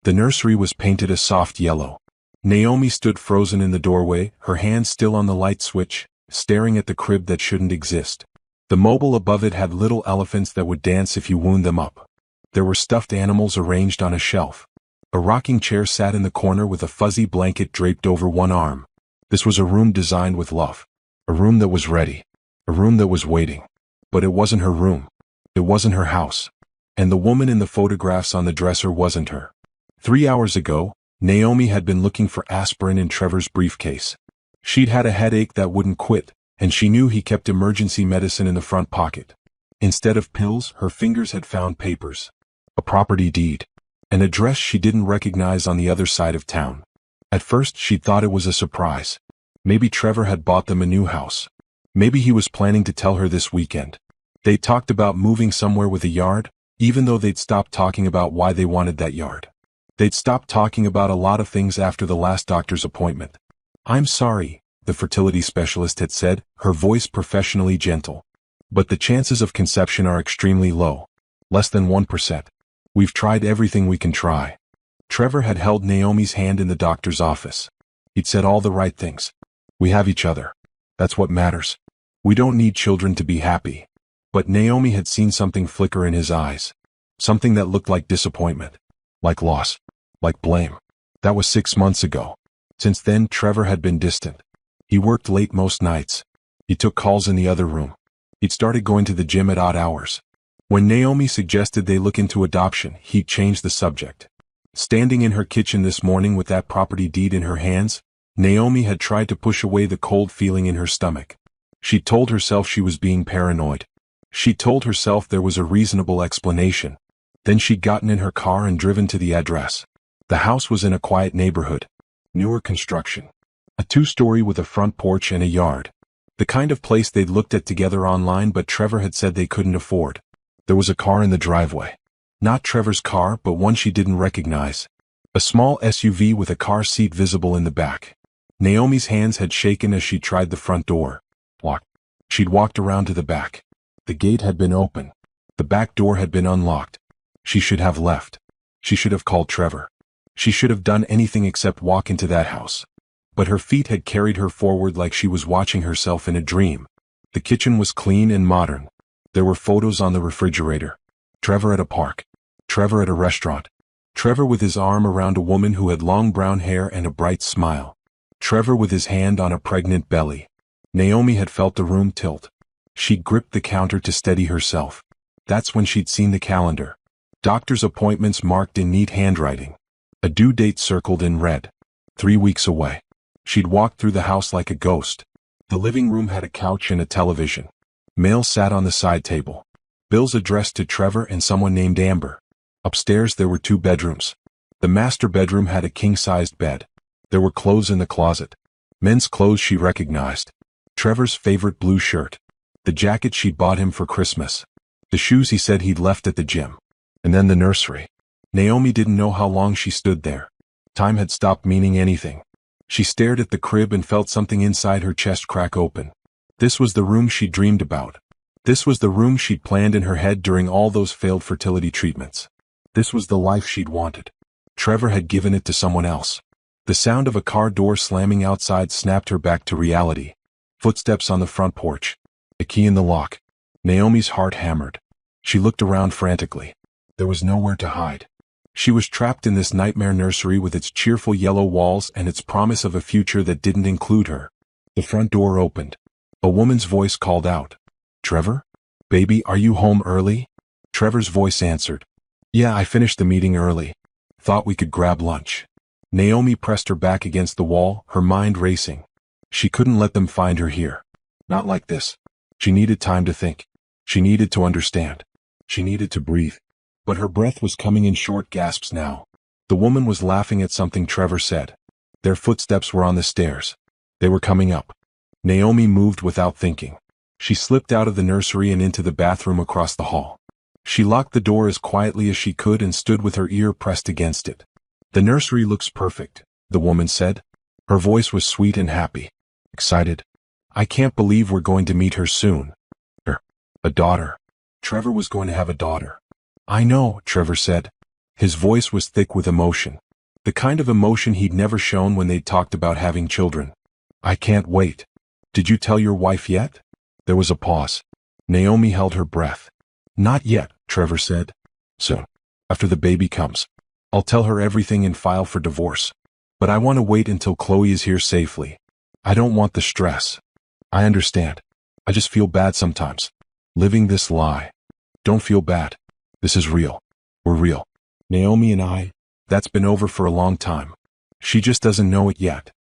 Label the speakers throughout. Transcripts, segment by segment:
Speaker 1: The nursery was painted a soft yellow. Naomi stood frozen in the doorway, her hand still on the light switch, staring at the crib that shouldn't exist. The mobile above it had little elephants that would dance if you wound them up. There were stuffed animals arranged on a shelf. A rocking chair sat in the corner with a fuzzy blanket draped over one arm. This was a room designed with love. A room that was ready. A room that was waiting. But it wasn't her room. It wasn't her house. And the woman in the photographs on the dresser wasn't her. 3 hours ago, Naomi had been looking for aspirin in Trevor's briefcase. She'd had a headache that wouldn't quit, and she knew he kept emergency medicine in the front pocket. Instead of pills, her fingers had found papers. A property deed. An address she didn't recognize on the other side of town. At first, she thought it was a surprise. Maybe Trevor had bought them a new house. Maybe he was planning to tell her this weekend. They talked about moving somewhere with a yard, even though they'd stopped talking about why they wanted that yard. They'd stopped talking about a lot of things after the last doctor's appointment. "I'm sorry," the fertility specialist had said, her voice professionally gentle. "But the chances of conception are extremely low. Less than 1%. We've tried everything we can try." Trevor had held Naomi's hand in the doctor's office. He'd said all the right things. "We have each other. That's what matters. We don't need children to be happy." But Naomi had seen something flicker in his eyes. Something that looked like disappointment. Like loss. Like blame. That was 6 months ago. Since then, Trevor had been distant. He worked late most nights. He took calls in the other room. He'd started going to the gym at odd hours. When Naomi suggested they look into adoption, he changed the subject. Standing in her kitchen this morning with that property deed in her hands, Naomi had tried to push away the cold feeling in her stomach. She told herself she was being paranoid. She told herself there was a reasonable explanation. Then she'd gotten in her car and driven to the address. The house was in a quiet neighborhood. Newer construction. A 2-story with a front porch and a yard. The kind of place they'd looked at together online but Trevor had said they couldn't afford. There was a car in the driveway. Not Trevor's car, but one she didn't recognize. A small SUV with a car seat visible in the back. Naomi's hands had shaken as she tried the front door. Locked. She'd walked around to the back. The gate had been open. The back door had been unlocked. She should have left. She should have called Trevor. She should have done anything except walk into that house. But her feet had carried her forward like she was watching herself in a dream. The kitchen was clean and modern. There were photos on the refrigerator. Trevor at a park. Trevor at a restaurant. Trevor with his arm around a woman who had long brown hair and a bright smile. Trevor with his hand on a pregnant belly. Naomi had felt the room tilt. She gripped the counter to steady herself. That's when she'd seen the calendar. Doctor's appointments marked in neat handwriting. A due date circled in red. 3 weeks away. She'd walked through the house like a ghost. The living room had a couch and a television. Mail sat on the side table. Bills addressed to Trevor and someone named Amber. Upstairs there were 2 bedrooms. The master bedroom had a king-sized bed. There were clothes in the closet. Men's clothes she recognized. Trevor's favorite blue shirt. The jacket she'd bought him for Christmas. The shoes he said he'd left at the gym. And then the nursery. Naomi didn't know how long she stood there. Time had stopped meaning anything. She stared at the crib and felt something inside her chest crack open. This was the room she dreamed about. This was the room she'd planned in her head during all those failed fertility treatments. This was the life she'd wanted. Trevor had given it to someone else. The sound of a car door slamming outside snapped her back to reality. Footsteps on the front porch. A key in the lock. Naomi's heart hammered. She looked around frantically. There was nowhere to hide. She was trapped in this nightmare nursery with its cheerful yellow walls and its promise of a future that didn't include her. The front door opened. A woman's voice called out. "Trevor? Baby, are you home early?" Trevor's voice answered. "Yeah, I finished the meeting early. Thought we could grab lunch." Naomi pressed her back against the wall, her mind racing. She couldn't let them find her here. Not like this. She needed time to think. She needed to understand. She needed to breathe. But her breath was coming in short gasps now. The woman was laughing at something Trevor said. Their footsteps were on the stairs. They were coming up. Naomi moved without thinking. She slipped out of the nursery and into the bathroom across the hall. She locked the door as quietly as she could and stood with her ear pressed against it. "The nursery looks perfect," the woman said. Her voice was sweet and happy. Excited. "I can't believe we're going to meet her soon." A daughter. Trevor was going to have a daughter. "I know," Trevor said. His voice was thick with emotion. The kind of emotion he'd never shown when they'd talked about having children. I can't wait. Did you tell your wife yet? There was a pause. Naomi held her breath. Not yet, Trevor said. Soon. After the baby comes. I'll tell her everything and file for divorce. But I want to wait until Chloe is here safely. I don't want the stress. I understand. I just feel bad sometimes. Living this lie. Don't feel bad. This is real. We're real. Naomi and I, that's been over for a long time. She just doesn't know it yet.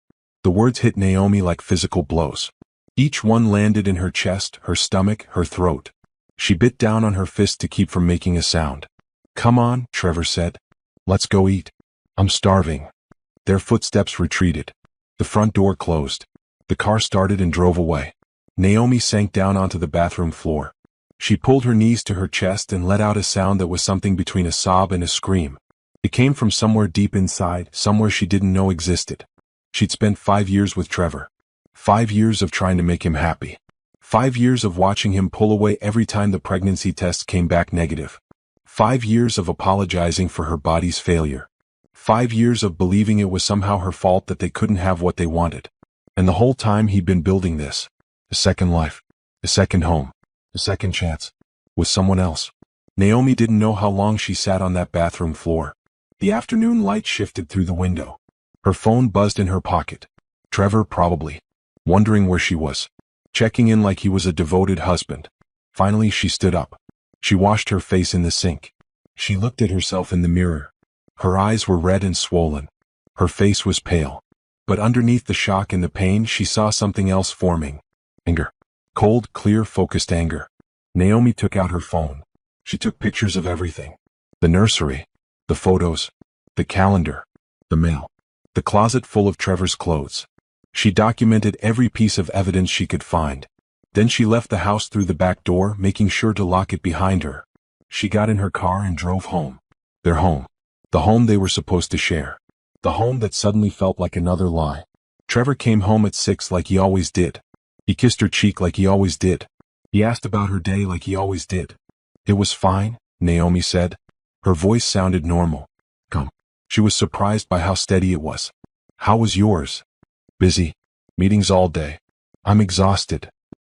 Speaker 1: The words hit Naomi like physical blows. Each one landed in her chest, her stomach, her throat. She bit down on her fist to keep from making a sound. Come on, Trevor said. Let's go eat. I'm starving. Their footsteps retreated. The front door closed. The car started and drove away. Naomi sank down onto the bathroom floor. She pulled her knees to her chest and let out a sound that was something between a sob and a scream. It came from somewhere deep inside, somewhere she didn't know existed. She'd spent 5 years with Trevor. 5 years of trying to make him happy. 5 years of watching him pull away every time the pregnancy test came back negative. 5 years of apologizing for her body's failure. 5 years of believing it was somehow her fault that they couldn't have what they wanted. And the whole time he'd been building this. A second life. A second home. A second chance. With someone else. Naomi didn't know how long she sat on that bathroom floor. The afternoon light shifted through the window. Her phone buzzed in her pocket. Trevor probably. Wondering where she was. Checking in like he was a devoted husband. Finally she stood up. She washed her face in the sink. She looked at herself in the mirror. Her eyes were red and swollen. Her face was pale. But underneath the shock and the pain she saw something else forming. Anger. Cold, clear, focused anger. Naomi took out her phone. She took pictures of everything. The nursery. The photos. The calendar. The mail. The closet full of Trevor's clothes. She documented every piece of evidence she could find. Then she left the house through the back door, making sure to lock it behind her. She got in her car and drove home. Their home. The home they were supposed to share. The home that suddenly felt like another lie. Trevor came home at 6 like he always did. He kissed her cheek like he always did. He asked about her day like he always did. It was fine, Naomi said. Her voice sounded normal. Come. She was surprised by how steady it was. How was yours? Busy. Meetings all day. I'm exhausted.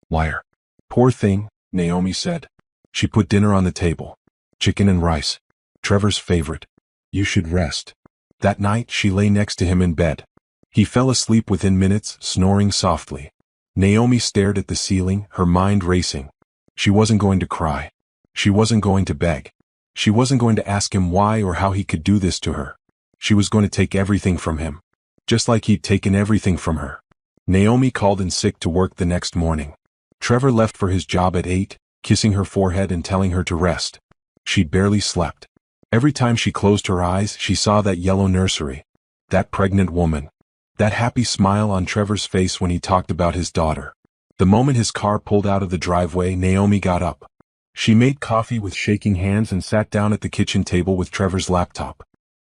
Speaker 1: Liar. Poor thing, Naomi said. She put dinner on the table. Chicken and rice. Trevor's favorite. You should rest. That night she lay next to him in bed. He fell asleep within minutes, snoring softly. Naomi stared at the ceiling, her mind racing. She wasn't going to cry. She wasn't going to beg. She wasn't going to ask him why or how he could do this to her. She was going to take everything from him. Just like he'd taken everything from her. Naomi called in sick to work the next morning. Trevor left for his job at 8, kissing her forehead and telling her to rest. She barely slept. Every time she closed her eyes, she saw that yellow nursery. That pregnant woman. That happy smile on Trevor's face when he talked about his daughter. The moment his car pulled out of the driveway, Naomi got up. She made coffee with shaking hands and sat down at the kitchen table with Trevor's laptop.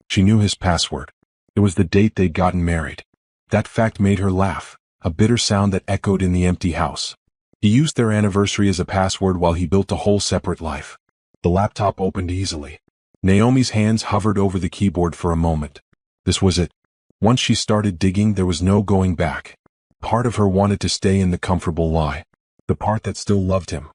Speaker 1: She knew his password. It was the date they'd gotten married. That fact made her laugh, a bitter sound that echoed in the empty house. He used their anniversary as a password while he built a whole separate life. The laptop opened easily. Naomi's hands hovered over the keyboard for a moment. This was it. Once she started digging, there was no going back. Part of her wanted to stay in the comfortable lie. The part that still loved him.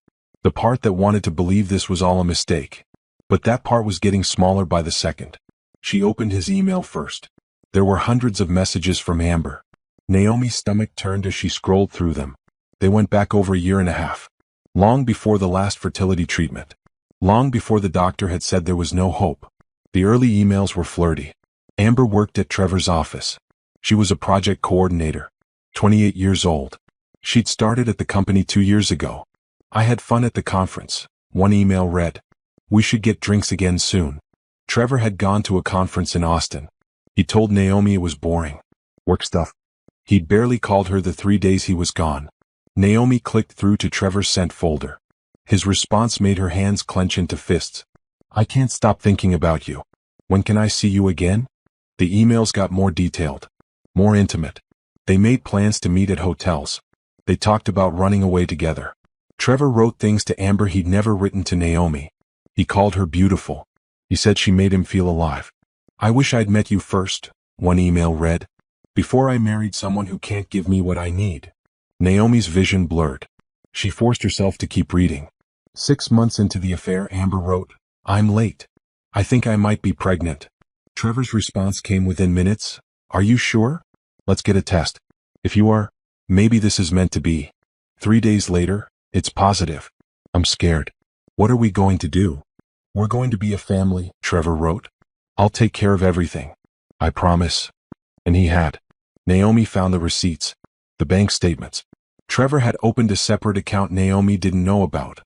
Speaker 1: The part that wanted to believe this was all a mistake. But that part was getting smaller by the second. She opened his email first. There were hundreds of messages from Amber. Naomi's stomach turned as she scrolled through them. They went back over a year and a half. Long before the last fertility treatment. Long before the doctor had said there was no hope. The early emails were flirty. Amber worked at Trevor's office. She was a project coordinator. 28 years old. She'd started at the company 2 years ago. I had fun at the conference. One email read. We should get drinks again soon. Trevor had gone to a conference in Austin. He told Naomi it was boring. Work stuff. He'd barely called her the 3 days he was gone. Naomi clicked through to Trevor's sent folder. His response made her hands clench into fists. I can't stop thinking about you. When can I see you again? The emails got more detailed. More intimate. They made plans to meet at hotels. They talked about running away together. Trevor wrote things to Amber he'd never written to Naomi. He called her beautiful. He said she made him feel alive. I wish I'd met you first, one email read. Before I married someone who can't give me what I need. Naomi's vision blurred. She forced herself to keep reading. 6 months into the affair, Amber wrote, I'm late. I think I might be pregnant. Trevor's response came within minutes. Are you sure? Let's get a test. If you are, maybe this is meant to be. 3 days later, it's positive. I'm scared. What are we going to do? We're going to be a family, Trevor wrote. I'll take care of everything. I promise. And he had. Naomi found the receipts, the bank statements. Trevor had opened a separate account Naomi didn't know about.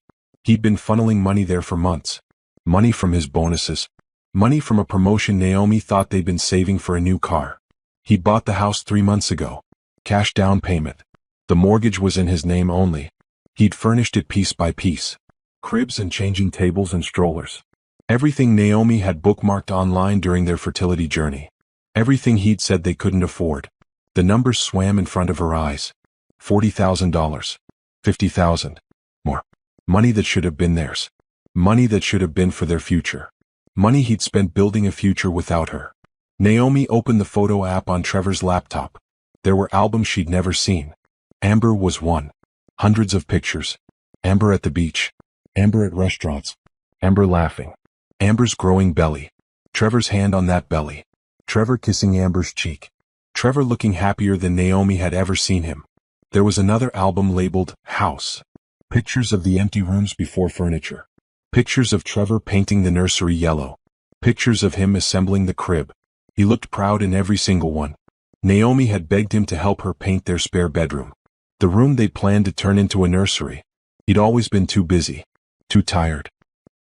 Speaker 1: He'd been funneling money there for months. Money from his bonuses. Money from a promotion Naomi thought they'd been saving for a new car. He'd bought the house 3 months ago. Cash down payment. The mortgage was in his name only. He'd furnished it piece by piece. Cribs and changing tables and strollers. Everything Naomi had bookmarked online during their fertility journey. Everything he'd said they couldn't afford. The numbers swam in front of her eyes. $40,000. $50,000. More. Money that should have been theirs. Money that should have been for their future. Money he'd spent building a future without her. Naomi opened the photo app on Trevor's laptop. There were albums she'd never seen. Amber was one. Hundreds of pictures. Amber at the beach. Amber at restaurants. Amber laughing. Amber's growing belly. Trevor's hand on that belly. Trevor kissing Amber's cheek. Trevor looking happier than Naomi had ever seen him. There was another album labeled House. Pictures of the empty rooms before furniture. Pictures of Trevor painting the nursery yellow. Pictures of him assembling the crib. He looked proud in every single one. Naomi had begged him to help her paint their spare bedroom. The room they'd planned to turn into a nursery. He'd always been too busy. Too tired.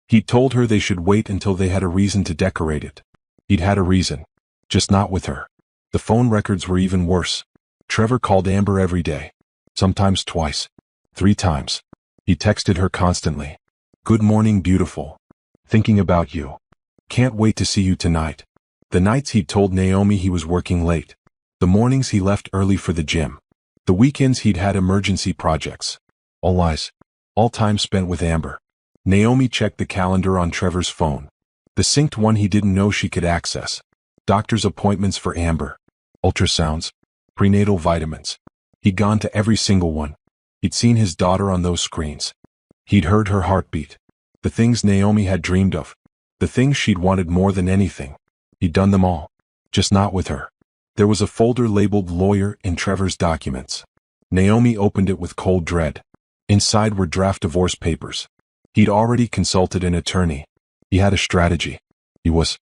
Speaker 1: He'd told her they should wait until they had a reason to decorate it. He'd had a reason. Just not with her. The phone records were even worse. Trevor called Amber every day. Sometimes twice. 3 times. He texted her constantly. Good morning, beautiful. Thinking about you. Can't wait to see you tonight. The nights he'd told Naomi he was working late. The mornings he left early for the gym. The weekends he'd had emergency projects. All lies. All time spent with Amber. Naomi checked the calendar on Trevor's phone. The synced one he didn't know she could access. Doctor's appointments for Amber. Ultrasounds. Prenatal vitamins. He'd gone to every single one. He'd seen his daughter on those screens. He'd heard her heartbeat. The things Naomi had dreamed of. The things she'd wanted more than anything. He'd done them all. Just not with her. There was a folder labeled Lawyer in Trevor's documents. Naomi opened it with cold dread. Inside were draft divorce papers. He'd already consulted an attorney. He had a strategy. He was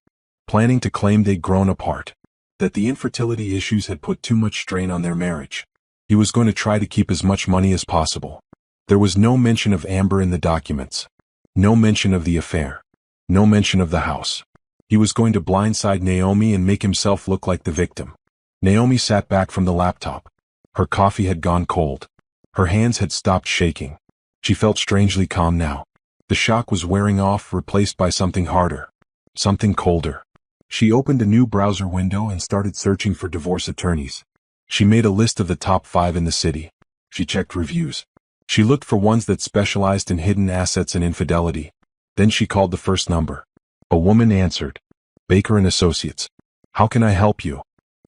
Speaker 1: planning to claim they'd grown apart. That the infertility issues had put too much strain on their marriage. He was going to try to keep as much money as possible. There was no mention of Amber in the documents. No mention of the affair. No mention of the house. He was going to blindside Naomi and make himself look like the victim. Naomi sat back from the laptop. Her coffee had gone cold. Her hands had stopped shaking. She felt strangely calm now. The shock was wearing off, replaced by something harder. Something colder. She opened a new browser window and started searching for divorce attorneys. She made a list of the top 5 in the city. She checked reviews. She looked for ones that specialized in hidden assets and infidelity. Then she called the first number. A woman answered. Baker and Associates. How can I help you?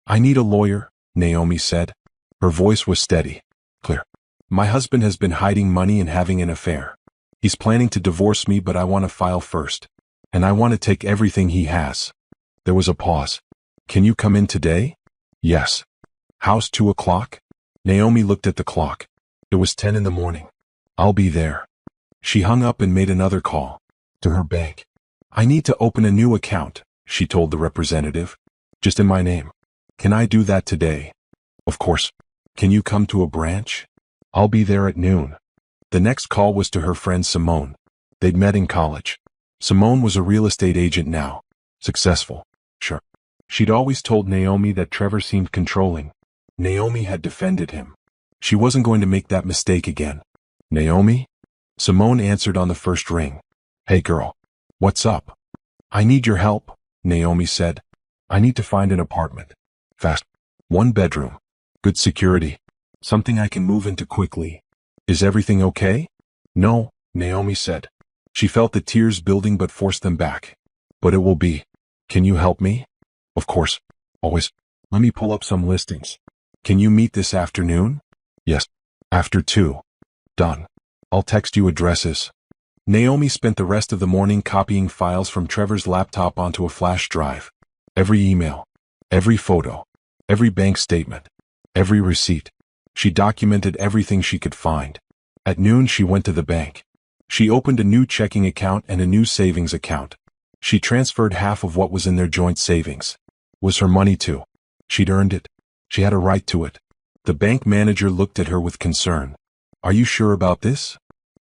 Speaker 1: I need a lawyer, Naomi said. Her voice was steady. Clear. My husband has been hiding money and having an affair. He's planning to divorce me, but I want to file first. And I want to take everything he has. There was a pause. Can you come in today? Yes. House 2 o'clock? Naomi looked at the clock. It was 10 in the morning. I'll be there. She hung up and made another call. To her bank. I need to open a new account, she told the representative. Just in my name. Can I do that today? Of course. Can you come to a branch? I'll be there at noon. The next call was to her friend Simone. They'd met in college. Simone was a real estate agent now. Successful. Sure. She'd always told Naomi that Trevor seemed controlling. Naomi had defended him. She wasn't going to make that mistake again. Naomi? Simone answered on the first ring. Hey girl. What's up? I need your help, Naomi said. I need to find an apartment. Fast. 1 bedroom. Good security. Something I can move into quickly. Is everything okay? No, Naomi said. She felt the tears building but forced them back. But it will be. Can you help me? Of course. Always. Let me pull up some listings. Can you meet this afternoon? Yes. After 2. Done. I'll text you addresses. Naomi spent the rest of the morning copying files from Trevor's laptop onto a flash drive. Every email, every photo, every bank statement, every receipt. She documented everything she could find. At noon she went to the bank. She opened a new checking account and a new savings account. She transferred half of what was in their joint savings. Was her money too? She'd earned it. She had a right to it. The bank manager looked at her with concern. Are you sure about this?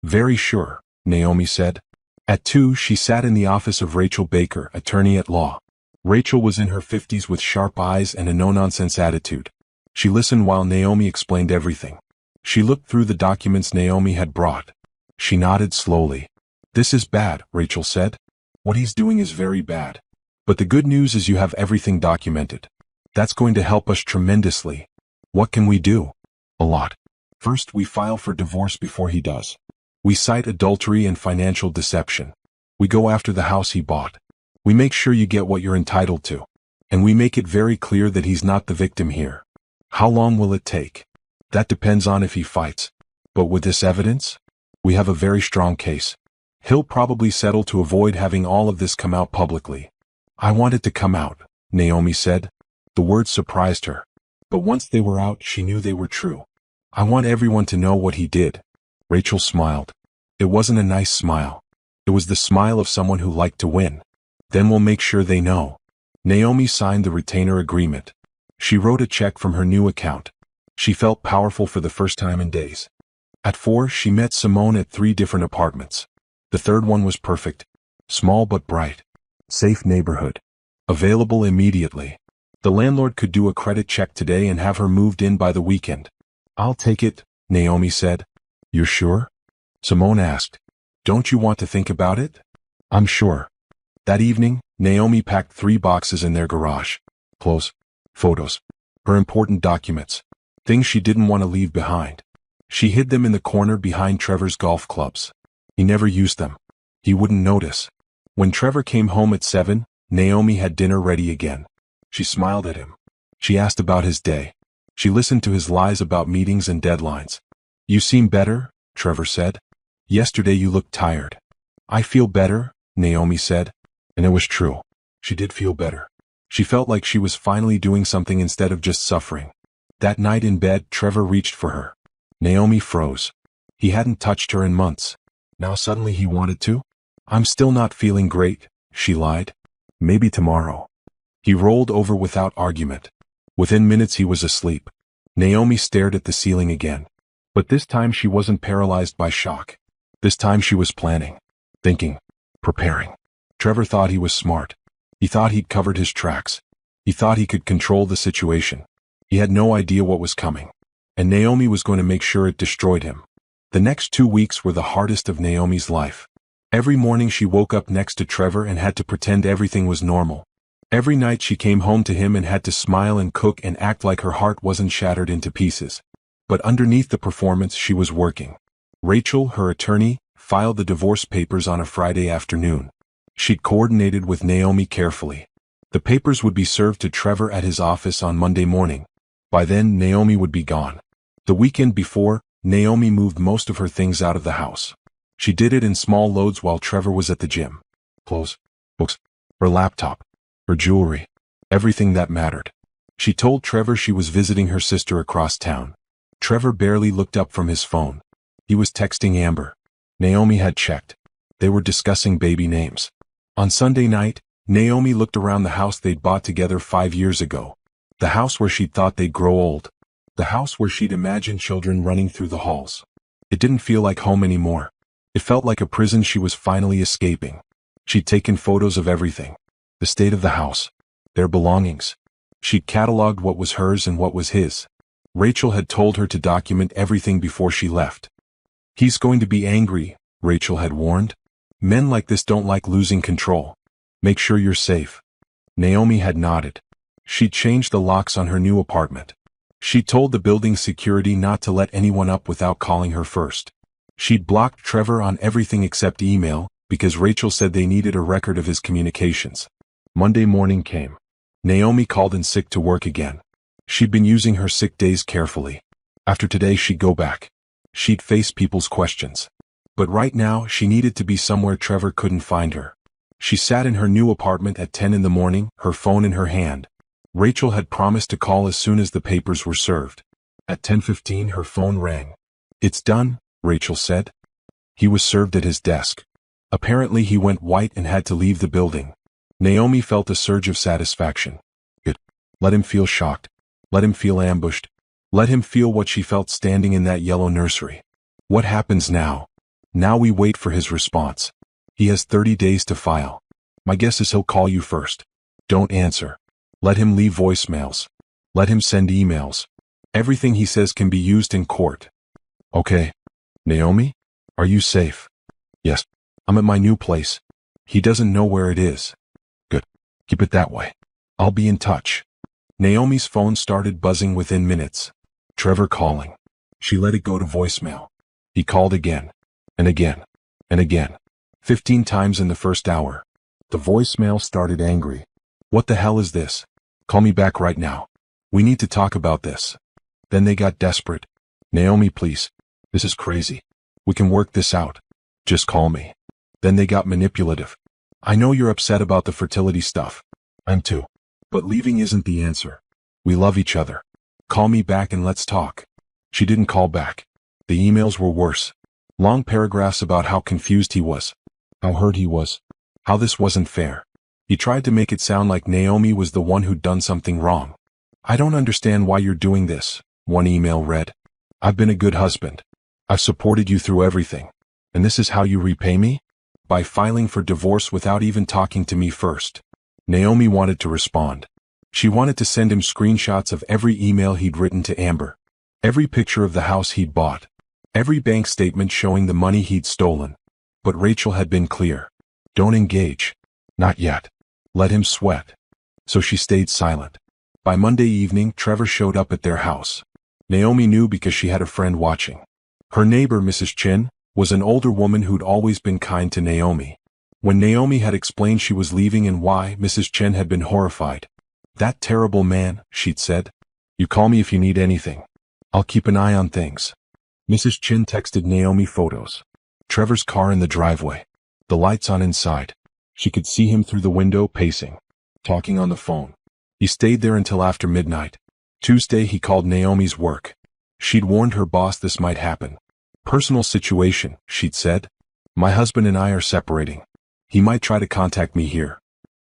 Speaker 1: Very sure, Naomi said. At 2, she sat in the office of Rachel Baker, attorney at law. Rachel was in her 50s with sharp eyes and a no-nonsense attitude. She listened while Naomi explained everything. She looked through the documents Naomi had brought. She nodded slowly. This is bad, Rachel said. What he's doing is very bad. But the good news is you have everything documented. That's going to help us tremendously. What can we do? A lot. First, we file for divorce before he does. We cite adultery and financial deception. We go after the house he bought. We make sure you get what you're entitled to. And we make it very clear that he's not the victim here. How long will it take? That depends on if he fights. But with this evidence, we have a very strong case. He'll probably settle to avoid having all of this come out publicly. I want it to come out, Naomi said. The words surprised her. But once they were out, she knew they were true. I want everyone to know what he did. Rachel smiled. It wasn't a nice smile. It was the smile of someone who liked to win. Then we'll make sure they know. Naomi signed the retainer agreement. She wrote a check from her new account. She felt powerful for the first time in days. At 4, she met Simone at 3 different apartments. The third one was perfect. Small but bright. Safe neighborhood. Available immediately. The landlord could do a credit check today and have her moved in by the weekend. I'll take it, Naomi said. You're sure? Simone asked. Don't you want to think about it? I'm sure. That evening, Naomi packed 3 boxes in their garage. Clothes, photos, her important documents, things she didn't want to leave behind. She hid them in the corner behind Trevor's golf clubs. He never used them. He wouldn't notice. When Trevor came home at 7, Naomi had dinner ready again. She smiled at him. She asked about his day. She listened to his lies about meetings and deadlines. You seem better, Trevor said. Yesterday you looked tired. I feel better, Naomi said. And it was true. She did feel better. She felt like she was finally doing something instead of just suffering. That night in bed, Trevor reached for her. Naomi froze. He hadn't touched her in months. Now suddenly he wanted to? I'm still not feeling great, she lied. Maybe tomorrow. He rolled over without argument. Within minutes he was asleep. Naomi stared at the ceiling again. But this time she wasn't paralyzed by shock. This time she was planning, thinking, preparing. Trevor thought he was smart. He thought he'd covered his tracks. He thought he could control the situation. He had no idea what was coming. And Naomi was going to make sure it destroyed him. The next 2 weeks were the hardest of Naomi's life. Every morning she woke up next to Trevor and had to pretend everything was normal. Every night she came home to him and had to smile and cook and act like her heart wasn't shattered into pieces. But underneath the performance she was working. Rachel, her attorney, filed the divorce papers on a Friday afternoon. She'd coordinated with Naomi carefully. The papers would be served to Trevor at his office on Monday morning. By then, Naomi would be gone. The weekend before, Naomi moved most of her things out of the house. She did it in small loads while Trevor was at the gym. Clothes, books, her laptop, her jewelry, everything that mattered. She told Trevor she was visiting her sister across town. Trevor barely looked up from his phone. He was texting Amber. Naomi had checked. They were discussing baby names. On Sunday night, Naomi looked around the house they'd bought together 5 years ago. The house where she'd thought they'd grow old. The house where she'd imagined children running through the halls. It didn't feel like home anymore. It felt like a prison she was finally escaping. She'd taken photos of everything. The state of the house. Their belongings. She'd cataloged what was hers and what was his. Rachel had told her to document everything before she left. He's going to be angry, Rachel had warned. Men like this don't like losing control. Make sure you're safe. Naomi had nodded. She'd changed the locks on her new apartment. She told the building security not to let anyone up without calling her first. She'd blocked Trevor on everything except email, because Rachel said they needed a record of his communications. Monday morning came. Naomi called in sick to work again. She'd been using her sick days carefully. After today she'd go back. She'd face people's questions. But right now she needed to be somewhere Trevor couldn't find her. She sat in her new apartment at 10 in the morning, her phone in her hand. Rachel had promised to call as soon as the papers were served. At 10:15 her phone rang. "It's done," Rachel said. He was served at his desk. Apparently he went white and had to leave the building. Naomi felt a surge of satisfaction. Good. Let him feel shocked. Let him feel ambushed. Let him feel what she felt standing in that yellow nursery. What happens now? Now we wait for his response. He has 30 days to file. My guess is he'll call you first. Don't answer. Let him leave voicemails. Let him send emails. Everything he says can be used in court. Okay. Naomi? Are you safe? Yes. I'm at my new place. He doesn't know where it is. Good. Keep it that way. I'll be in touch. Naomi's phone started buzzing within minutes. Trevor calling. She let it go to voicemail. He called again. And again. And again. 15 times in the first hour. The voicemail started angry. What the hell is this? Call me back right now. We need to talk about this. Then they got desperate. Naomi, please. This is crazy. We can work this out. Just call me. Then they got manipulative. I know you're upset about the fertility stuff. I'm too. But leaving isn't the answer. We love each other. Call me back and let's talk. She didn't call back. The emails were worse. Long paragraphs about how confused he was. How hurt he was. How this wasn't fair. He tried to make it sound like Naomi was the one who'd done something wrong. I don't understand why you're doing this, one email read. I've been a good husband. I've supported you through everything. And this is how you repay me? By filing for divorce without even talking to me first. Naomi wanted to respond. She wanted to send him screenshots of every email he'd written to Amber. Every picture of the house he'd bought. Every bank statement showing the money he'd stolen. But Rachel had been clear. Don't engage. Not yet. Let him sweat. So she stayed silent. By Monday evening, Trevor showed up at their house. Naomi knew because she had a friend watching. Her neighbor, Mrs. Chin, was an older woman who'd always been kind to Naomi. When Naomi had explained she was leaving and why, Mrs. Chen had been horrified. That terrible man, she'd said. You call me if you need anything. I'll keep an eye on things. Mrs. Chin texted Naomi photos. Trevor's car in the driveway. The lights on inside. She could see him through the window pacing. Talking on the phone. He stayed there until after midnight. Tuesday he called Naomi's work. She'd warned her boss this might happen. Personal situation, she'd said. My husband and I are separating. He might try to contact me here.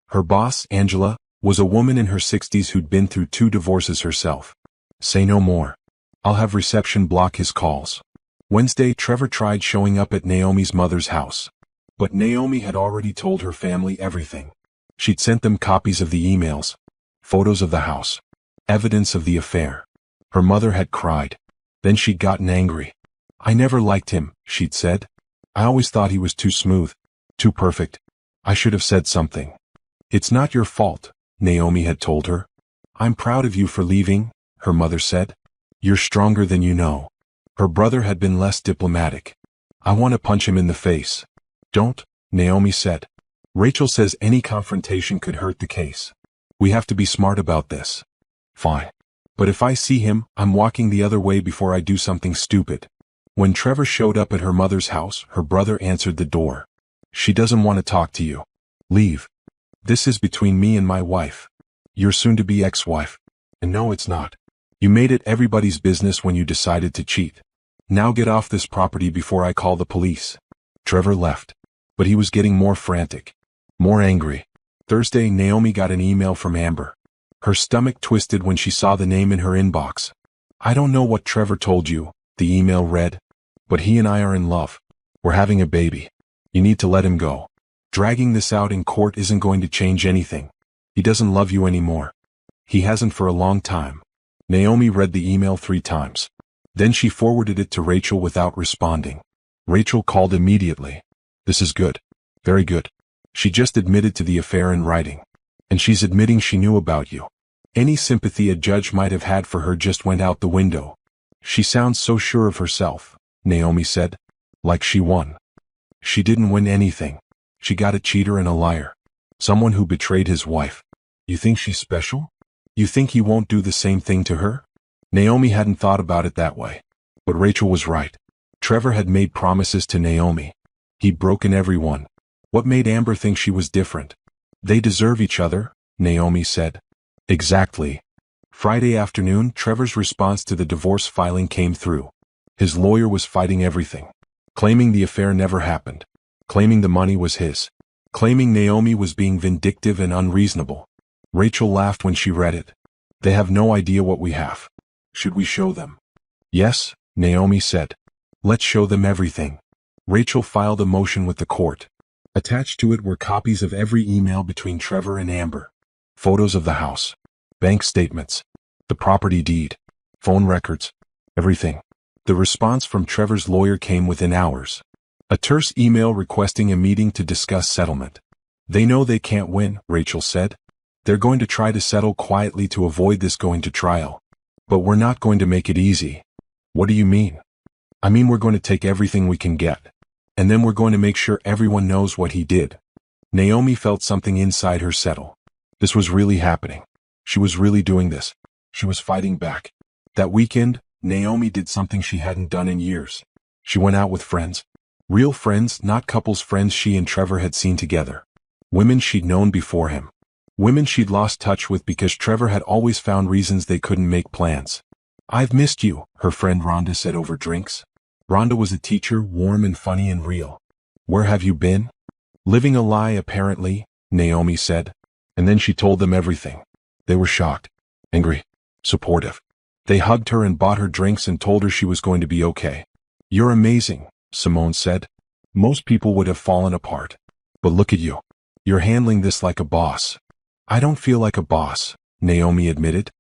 Speaker 1: Her boss, Angela, was a woman in her 60s who'd been through 2 divorces herself. Say no more. I'll have reception block his calls. Wednesday, Trevor tried showing up at Naomi's mother's house. But Naomi had already told her family everything. She'd sent them copies of the emails, photos of the house, evidence of the affair. Her mother had cried. Then she'd gotten angry. I never liked him, she'd said. I always thought he was too smooth, too perfect. I should have said something. It's not your fault, Naomi had told her. I'm proud of you for leaving, her mother said. You're stronger than you know. Her brother had been less diplomatic. I want to punch him in the face. Don't, Naomi said. Rachel says any confrontation could hurt the case. We have to be smart about this. Fine. But if I see him, I'm walking the other way before I do something stupid. When Trevor showed up at her mother's house, her brother answered the door. She doesn't want to talk to you. Leave. This is between me and my wife. Your soon-to-be ex-wife. And no, it's not. You made it everybody's business when you decided to cheat. Now get off this property before I call the police. Trevor left. But he was getting more frantic. More angry. Thursday, Naomi got an email from Amber. Her stomach twisted when she saw the name in her inbox. I don't know what Trevor told you, the email read. But he and I are in love. We're having a baby. You need to let him go. Dragging this out in court isn't going to change anything. He doesn't love you anymore. He hasn't for a long time. Naomi read the email 3 times. Then she forwarded it to Rachel without responding. Rachel called immediately. This is good. Very good. She just admitted to the affair in writing. And she's admitting she knew about you. Any sympathy a judge might have had for her just went out the window. She sounds so sure of herself, Naomi said. Like she won. She didn't win anything. She got a cheater and a liar. Someone who betrayed his wife. You think she's special? You think he won't do the same thing to her? Naomi hadn't thought about it that way. But Rachel was right. Trevor had made promises to Naomi. He'd broken every one. What made Amber think she was different? They deserve each other, Naomi said. Exactly. Friday afternoon, Trevor's response to the divorce filing came through. His lawyer was fighting everything. Claiming the affair never happened. Claiming the money was his. Claiming Naomi was being vindictive and unreasonable. Rachel laughed when she read it. They have no idea what we have. Should we show them? Yes, Naomi said. Let's show them everything. Rachel filed a motion with the court. Attached to it were copies of every email between Trevor and Amber. Photos of the house. Bank statements. The property deed. Phone records. Everything. The response from Trevor's lawyer came within hours. A terse email requesting a meeting to discuss settlement. They know they can't win, Rachel said. They're going to try to settle quietly to avoid this going to trial. But we're not going to make it easy. What do you mean? I mean we're going to take everything we can get. And then we're going to make sure everyone knows what he did. Naomi felt something inside her settle. This was really happening. She was really doing this. She was fighting back. That weekend, Naomi did something she hadn't done in years. She went out with friends. Real friends, not couples friends she and Trevor had seen together. Women she'd known before him. Women she'd lost touch with because Trevor had always found reasons they couldn't make plans. I've missed you, her friend Rhonda said over drinks. Rhonda was a teacher, warm and funny and real. Where have you been? Living a lie apparently, Naomi said. And then she told them everything. They were shocked, angry, supportive. They hugged her and bought her drinks and told her she was going to be okay. You're amazing, Simone said. Most people would have fallen apart. But look at you. You're handling this like a boss. I don't feel like a boss, Naomi admitted.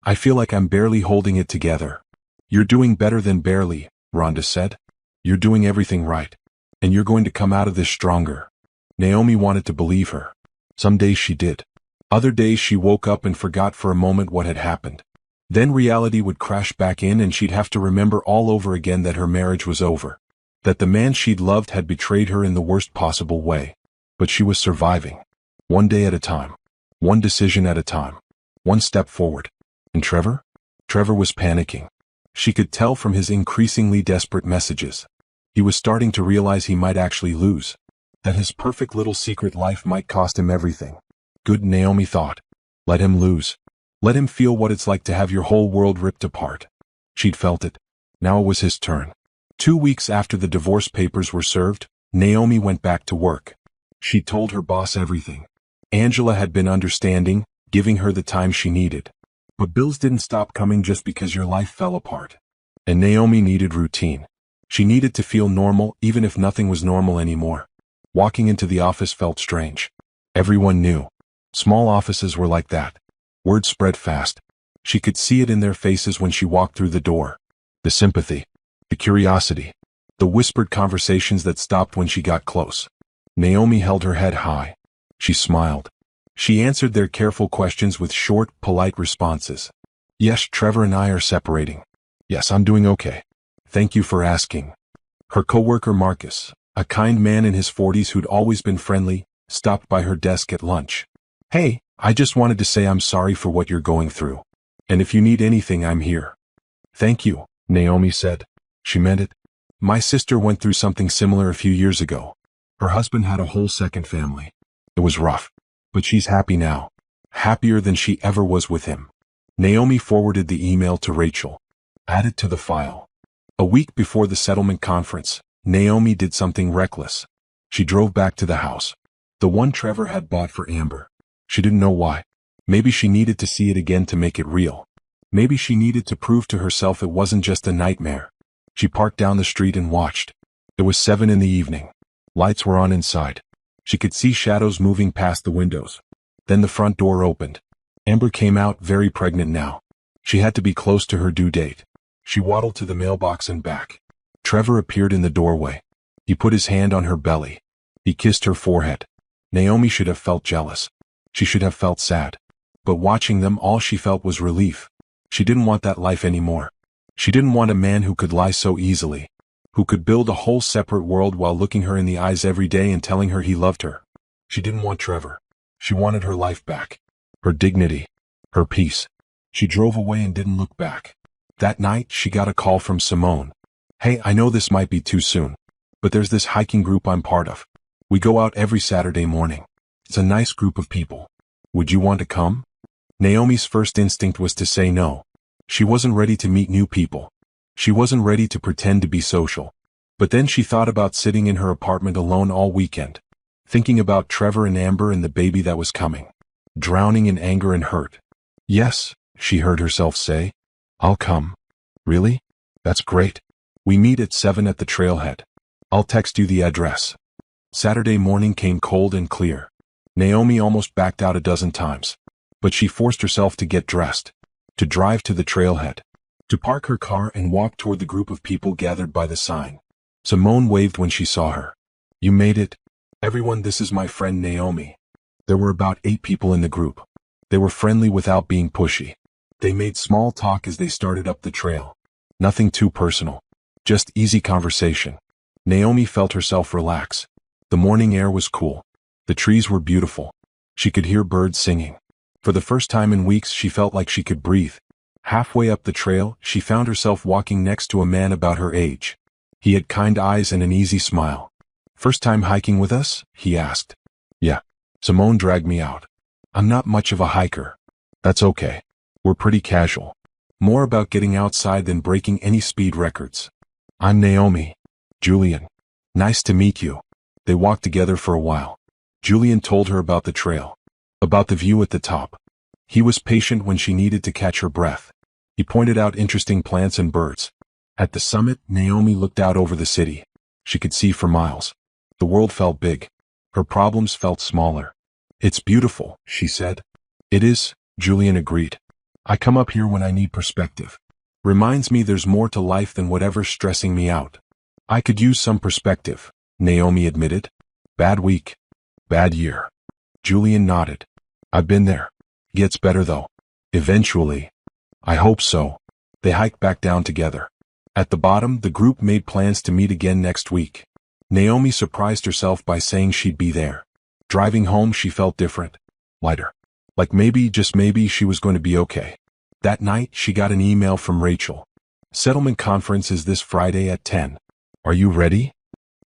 Speaker 1: I feel like I'm barely holding it together. You're doing better than barely, Rhonda said. You're doing everything right. And you're going to come out of this stronger. Naomi wanted to believe her. Some days she did. Other days she woke up and forgot for a moment what had happened. Then reality would crash back in and she'd have to remember all over again that her marriage was over. That the man she'd loved had betrayed her in the worst possible way. But she was surviving. One day at a time. One decision at a time. One step forward. And Trevor? Trevor was panicking. She could tell from his increasingly desperate messages. He was starting to realize he might actually lose. That his perfect little secret life might cost him everything. Good, Naomi thought. Let him lose. Let him feel what it's like to have your whole world ripped apart. She'd felt it. Now it was his turn. 2 weeks after the divorce papers were served, Naomi went back to work. She told her boss everything. Angela had been understanding, giving her the time she needed. But bills didn't stop coming just because your life fell apart. And Naomi needed routine. She needed to feel normal even if nothing was normal anymore. Walking into the office felt strange. Everyone knew. Small offices were like that. Word spread fast. She could see it in their faces when she walked through the door. The sympathy. The curiosity. The whispered conversations that stopped when she got close. Naomi held her head high. She smiled. She answered their careful questions with short, polite responses. Yes, Trevor and I are separating. Yes, I'm doing okay. Thank you for asking. Her coworker Marcus, a kind man in his 40s who'd always been friendly, stopped by her desk at lunch. Hey, I just wanted to say I'm sorry for what you're going through. And if you need anything, I'm here. Thank you, Naomi said. She meant it. My sister went through something similar a few years ago. Her husband had a whole second family. It was rough. But she's happy now. Happier than she ever was with him. Naomi forwarded the email to Rachel. Add it to the file. A week before the settlement conference, Naomi did something reckless. She drove back to the house. The one Trevor had bought for Amber. She didn't know why. Maybe she needed to see it again to make it real. Maybe she needed to prove to herself it wasn't just a nightmare. She parked down the street and watched. It was 7 in the evening. Lights were on inside. She could see shadows moving past the windows. Then the front door opened. Amber came out, very pregnant now. She had to be close to her due date. She waddled to the mailbox and back. Trevor appeared in the doorway. He put his hand on her belly. He kissed her forehead. Naomi should have felt jealous. She should have felt sad. But watching them, all she felt was relief. She didn't want that life anymore. She didn't want a man who could lie so easily. who could build a whole separate world while looking her in the eyes every day and telling her he loved her. She didn't want Trevor. She wanted her life back. Her dignity. Her peace. She drove away and didn't look back. That night, she got a call from Simone. "Hey, I know this might be too soon, but there's this hiking group I'm part of. We go out every Saturday morning. It's a nice group of people. Would you want to come?" Naomi's first instinct was to say no. She wasn't ready to meet new people. She wasn't ready to pretend to be social. But then she thought about sitting in her apartment alone all weekend, thinking about Trevor and Amber and the baby that was coming, drowning in anger and hurt. "Yes," she heard herself say. "I'll come." "Really? That's great. We meet at 7 at the trailhead. I'll text you the address." Saturday morning came cold and clear. Naomi almost backed out a dozen times. But she forced herself to get dressed, to drive to the trailhead, to park her car and walk toward the group of people gathered by the sign. Simone waved when she saw her. "You made it. Everyone, this is my friend Naomi." There were about 8 people in the group. They were friendly without being pushy. They made small talk as they started up the trail. Nothing too personal. Just easy conversation. Naomi felt herself relax. The morning air was cool. The trees were beautiful. She could hear birds singing. For the first time in weeks, she felt like she could breathe. Halfway up the trail, she found herself walking next to a man about her age. He had kind eyes and an easy smile. "First time hiking with us?" he asked. "Yeah." Simone dragged me out. "I'm not much of a hiker." "That's okay. We're pretty casual. More about getting outside than breaking any speed records." "I'm Naomi." "Julian. Nice to meet you." They walked together for a while. Julian told her about the trail, about the view at the top. He was patient when she needed to catch her breath. He pointed out interesting plants and birds. At the summit, Naomi looked out over the city. She could see for miles. The world felt big. Her problems felt smaller. "It's beautiful," she said. "It is," Julian agreed. "I come up here when I need perspective. Reminds me there's more to life than whatever's stressing me out." "I could use some perspective," Naomi admitted. "Bad week. Bad year." Julian nodded. "I've been there. Gets better though. Eventually." "I hope so." They hiked back down together. At the bottom, the group made plans to meet again next week. Naomi surprised herself by saying she'd be there. Driving home, she felt different. Lighter. Like maybe, just maybe, she was going to be okay. That night, she got an email from Rachel. "Settlement conference is this Friday at 10. Are you ready?"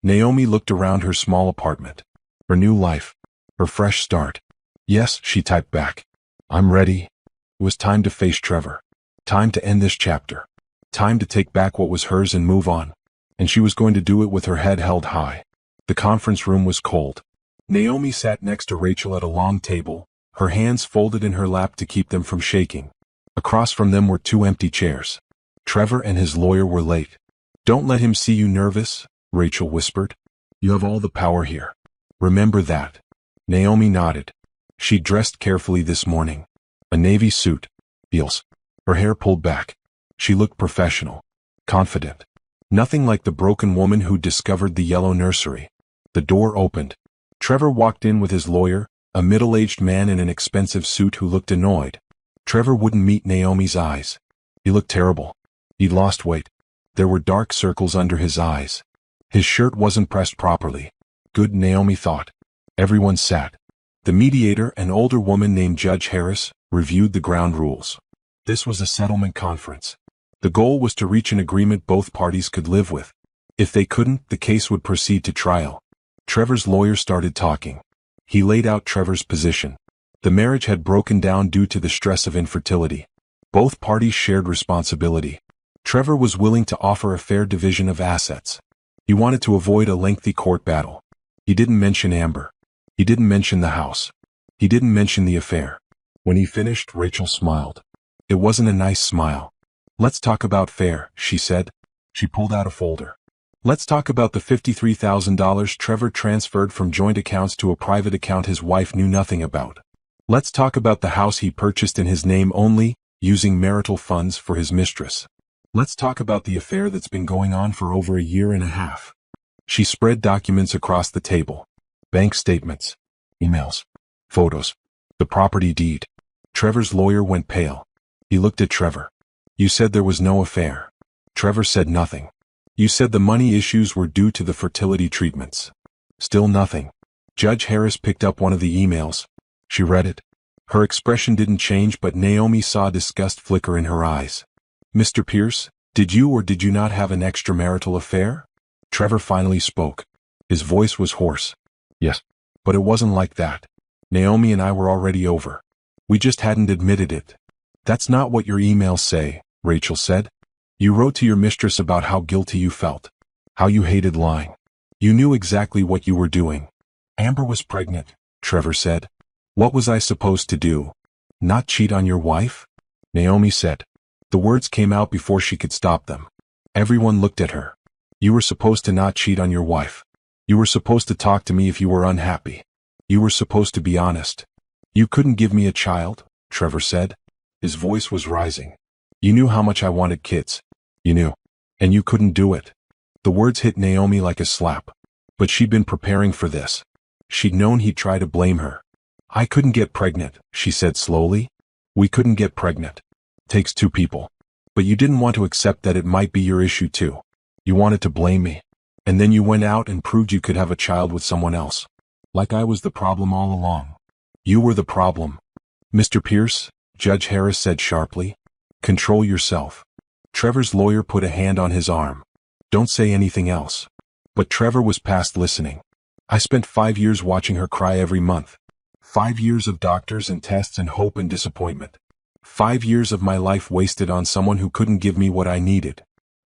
Speaker 1: Naomi looked around her small apartment. Her new life. Her fresh start. "Yes," she typed back. "I'm ready." It was time to face Trevor. Time to end this chapter. Time to take back what was hers and move on. And she was going to do it with her head held high. The conference room was cold. Naomi sat next to Rachel at a long table, her hands folded in her lap to keep them from shaking. Across from them were 2 empty chairs. Trevor and his lawyer were late. "Don't let him see you nervous," Rachel whispered. "You have all the power here. Remember that." Naomi nodded. She dressed carefully this morning. A navy suit. Heels. Her hair pulled back. She looked professional. Confident. Nothing like the broken woman who discovered the yellow nursery. The door opened. Trevor walked in with his lawyer, a middle-aged man in an expensive suit who looked annoyed. Trevor wouldn't meet Naomi's eyes. He looked terrible. He'd lost weight. There were dark circles under his eyes. His shirt wasn't pressed properly. Good, Naomi thought. Everyone sat. The mediator, an older woman named Judge Harris, reviewed the ground rules. This was a settlement conference. The goal was to reach an agreement both parties could live with. If they couldn't, the case would proceed to trial. Trevor's lawyer started talking. He laid out Trevor's position. The marriage had broken down due to the stress of infertility. Both parties shared responsibility. Trevor was willing to offer a fair division of assets. He wanted to avoid a lengthy court battle. He didn't mention Amber. He didn't mention the house. He didn't mention the affair. When he finished, Rachel smiled. It wasn't a nice smile. "Let's talk about fair," she said. She pulled out a folder. "Let's talk about the $53,000 Trevor transferred from joint accounts to a private account his wife knew nothing about. Let's talk about the house he purchased in his name only, using marital funds for his mistress. Let's talk about the affair that's been going on for over a year and a half." She spread documents across the table. Bank statements, emails, photos, the property deed. Trevor's lawyer went pale. He looked at Trevor. "You said there was no affair." Trevor said nothing. You said the money issues were due to the fertility treatments. Still nothing. Judge Harris picked up one of the emails. She read it. Her expression didn't change, but Naomi saw disgust flicker in her eyes. Mr. Pierce, did you or did you not have an extramarital affair? Trevor finally spoke. His voice was hoarse. Yes. But it wasn't like that. Naomi and I were already over. We just hadn't admitted it. That's not what your emails say, Rachel said. You wrote to your mistress about how guilty you felt. How you hated lying. You knew exactly what you were doing. Amber was pregnant, Trevor said. What was I supposed to do? Not cheat on your wife? Naomi said. The words came out before she could stop them. Everyone looked at her. You were supposed to not cheat on your wife. You were supposed to talk to me if you were unhappy. You were supposed to be honest. You couldn't give me a child, Trevor said. His voice was rising. You knew how much I wanted kids. You knew. And you couldn't do it. The words hit Naomi like a slap. But she'd been preparing for this. She'd known he'd try to blame her. I couldn't get pregnant, she said slowly. We couldn't get pregnant. Takes two people. But you didn't want to accept that it might be your issue too. You wanted to blame me. And then you went out and proved you could have a child with someone else. Like I was the problem all along. You were the problem. Mr. Pierce, Judge Harris said sharply. Control yourself. Trevor's lawyer put a hand on his arm. Don't say anything else. But Trevor was past listening. I spent 5 years watching her cry every month. 5 years of doctors and tests and hope and disappointment. 5 years of my life wasted on someone who couldn't give me what I needed.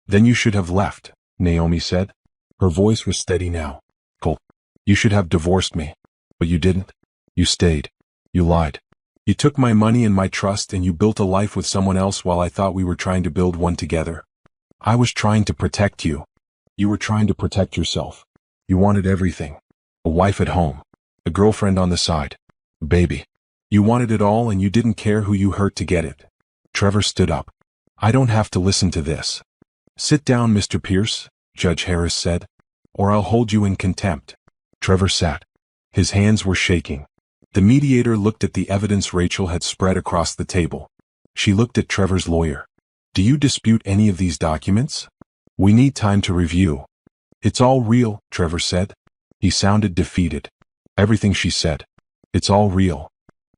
Speaker 1: Then you should have left, Naomi said. Her voice was steady now. Cole, you should have divorced me. But you didn't. You stayed. You lied. You took my money and my trust and you built a life with someone else while I thought we were trying to build one together. I was trying to protect you. You were trying to protect yourself. You wanted everything. A wife at home. A girlfriend on the side. A baby. You wanted it all and you didn't care who you hurt to get it. Trevor stood up. I don't have to listen to this. Sit down, Mr. Pierce, Judge Harris said, or I'll hold you in contempt. Trevor sat. His hands were shaking. The mediator looked at the evidence Rachel had spread across the table. She looked at Trevor's lawyer. Do you dispute any of these documents? We need time to review. It's all real, Trevor said. He sounded defeated. Everything she said. It's all real.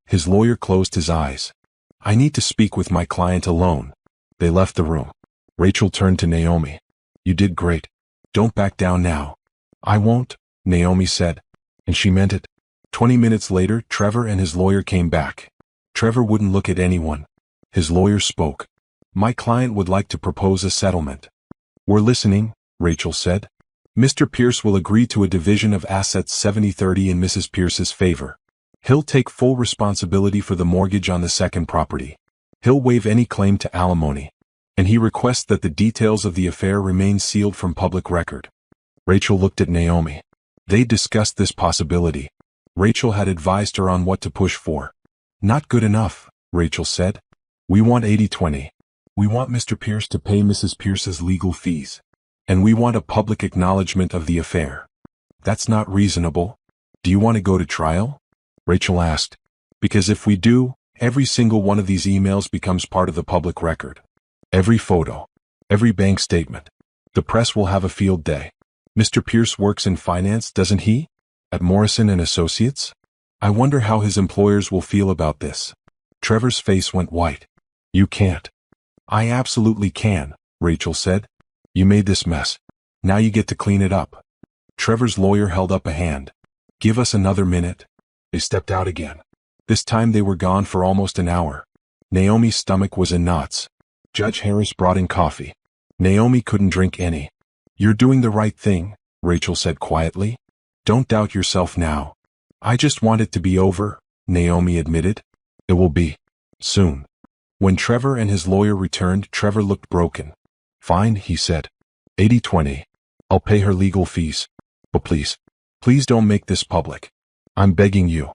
Speaker 1: His lawyer closed his eyes. I need to speak with my client alone. They left the room. Rachel turned to Naomi. You did great. Don't back down now. I won't, Naomi said. And she meant it. 20 minutes later, Trevor and his lawyer came back. Trevor wouldn't look at anyone. His lawyer spoke. My client would like to propose a settlement. We're listening, Rachel said. Mr. Pierce will agree to a division of assets 70-30 in Mrs. Pierce's favor. He'll take full responsibility for the mortgage on the second property. He'll waive any claim to alimony. And he requests that the details of the affair remain sealed from public record. Rachel looked at Naomi. They discussed this possibility. Rachel had advised her on what to push for. Not good enough, Rachel said. We want 80-20. We want Mr. Pierce to pay Mrs. Pierce's legal fees. And we want a public acknowledgement of the affair. That's not reasonable. Do you want to go to trial? Rachel asked. Because if we do, every single one of these emails becomes part of the public record. Every photo. Every bank statement. The press will have a field day. Mr. Pierce works in finance, doesn't he? At Morrison and Associates? I wonder how his employers will feel about this. Trevor's face went white. You can't. I absolutely can, Rachel said. You made this mess. Now you get to clean it up. Trevor's lawyer held up a hand. Give us another minute. They stepped out again. This time they were gone for almost an hour. Naomi's stomach was in knots. Judge Harris brought in coffee. Naomi couldn't drink any. You're doing the right thing, Rachel said quietly. Don't doubt yourself now. I just want it to be over, Naomi admitted. It will be. Soon. When Trevor and his lawyer returned, Trevor looked broken. Fine, he said. 80-20. I'll pay her legal fees. But please don't make this public. I'm begging you.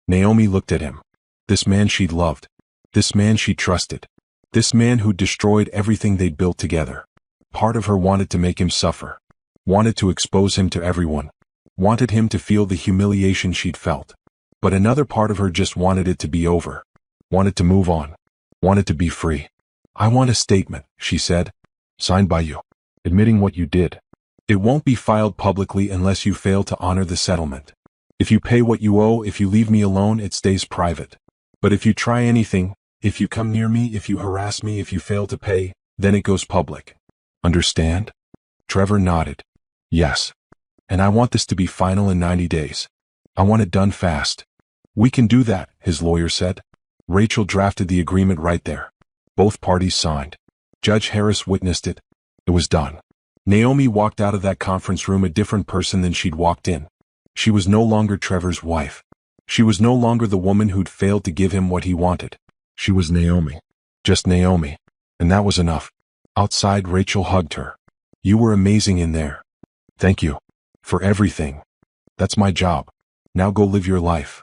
Speaker 1: Naomi looked at him. This man she'd loved. This man she trusted. This man who destroyed everything they'd built together. Part of her wanted to make him suffer. Wanted to expose him to everyone. Wanted him to feel the humiliation she'd felt. But another part of her just wanted it to be over. Wanted to move on. Wanted to be free. I want a statement, she said. Signed by you. admitting what you did. It won't be filed publicly unless you fail to honor the settlement. If you pay what you owe, if you leave me alone, it stays private. But if you try anything, if you come near me, if you harass me, if you fail to pay, then it goes public. Understand? Trevor nodded. Yes. And I want this to be final in 90 days. I want it done fast. We can do that, his lawyer said. Rachel drafted the agreement right there. Both parties signed. Judge Harris witnessed it. It was done. Naomi walked out of that conference room a different person than she'd walked in. She was no longer Trevor's wife. She was no longer the woman who'd failed to give him what he wanted. She was Naomi. Just Naomi. And that was enough. Outside, Rachel hugged her. You were amazing in there. Thank you. For everything. That's my job. Now go live your life.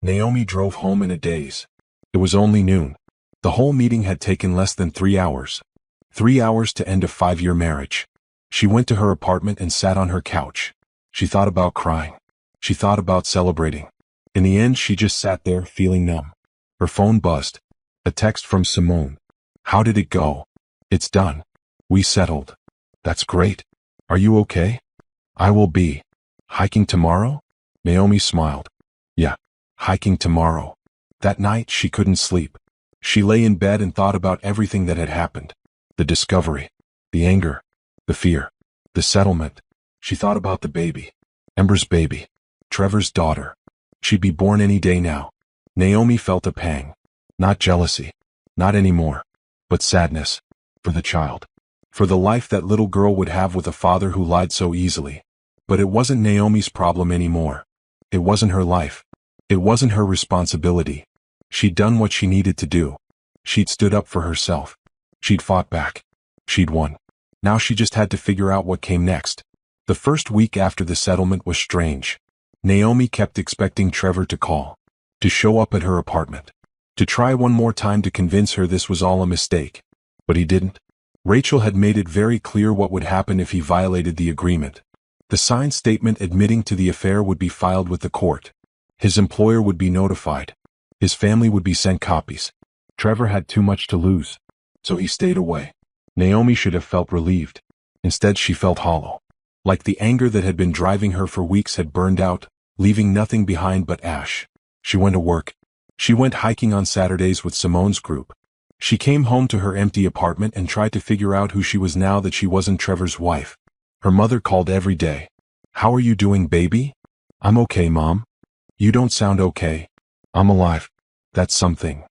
Speaker 1: Naomi drove home in a daze. It was only noon. The whole meeting had taken less than 3 hours. 3 hours to end a 5-year marriage. She went to her apartment and sat on her couch. She thought about crying. She thought about celebrating. In the end, she just sat there feeling numb. Her phone buzzed. A text from Simone. How did it go? It's done. We settled. That's great. Are you okay? I will be. Hiking tomorrow? Naomi smiled. Yeah, hiking tomorrow. That night, she couldn't sleep. She lay in bed and thought about everything that had happened. The discovery. The anger. The fear. The settlement. She thought about the baby. Ember's baby. Trevor's daughter. She'd be born any day now. Naomi felt a pang. Not jealousy. Not anymore. But sadness. For the child. For the life that little girl would have with a father who lied so easily. But it wasn't Naomi's problem anymore. It wasn't her life. It wasn't her responsibility. She'd done what she needed to do. She'd stood up for herself. She'd fought back. She'd won. Now she just had to figure out what came next. The first week after the settlement was strange. Naomi kept expecting Trevor to call. To show up at her apartment. To try one more time to convince her this was all a mistake. But he didn't. Rachel had made it very clear what would happen if he violated the agreement. The signed statement admitting to the affair would be filed with the court. His employer would be notified. His family would be sent copies. Trevor had too much to lose. So he stayed away. Naomi should have felt relieved. Instead, she felt hollow. Like the anger that had been driving her for weeks had burned out, leaving nothing behind but ash. She went to work. She went hiking on Saturdays with Simone's group. She came home to her empty apartment and tried to figure out who she was now that she wasn't Trevor's wife. Her mother called every day. How are you doing, baby? I'm okay, Mom. You don't sound okay. I'm alive. That's something.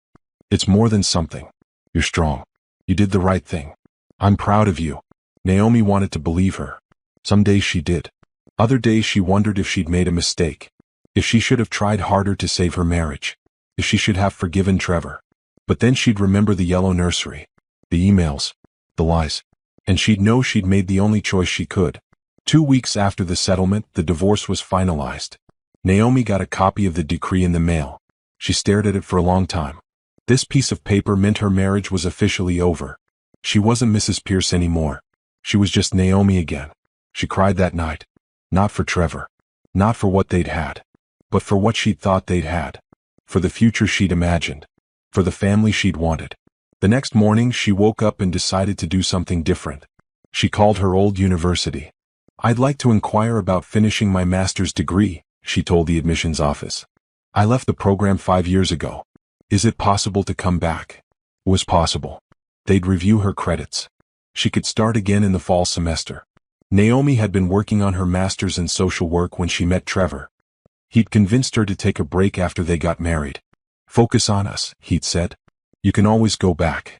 Speaker 1: It's more than something. You're strong. You did the right thing. I'm proud of you. Naomi wanted to believe her. Some days she did. Other days she wondered if she'd made a mistake. If she should have tried harder to save her marriage. If she should have forgiven Trevor. But then she'd remember the yellow nursery. The emails. The lies. And she'd know she'd made the only choice she could. 2 weeks after the settlement, the divorce was finalized. Naomi got a copy of the decree in the mail. She stared at it for a long time. This piece of paper meant her marriage was officially over. She wasn't Mrs. Pierce anymore. She was just Naomi again. She cried that night. Not for Trevor. Not for what they'd had. But for what she'd thought they'd had. For the future she'd imagined. For the family she'd wanted. The next morning, she woke up and decided to do something different. She called her old university. I'd like to inquire about finishing my master's degree, she told the admissions office. I left the program 5 years ago. Is it possible to come back? It was possible. They'd review her credits. She could start again in the fall semester. Naomi had been working on her master's in social work when she met Trevor. He'd convinced her to take a break after they got married. Focus on us, he'd said. You can always go back.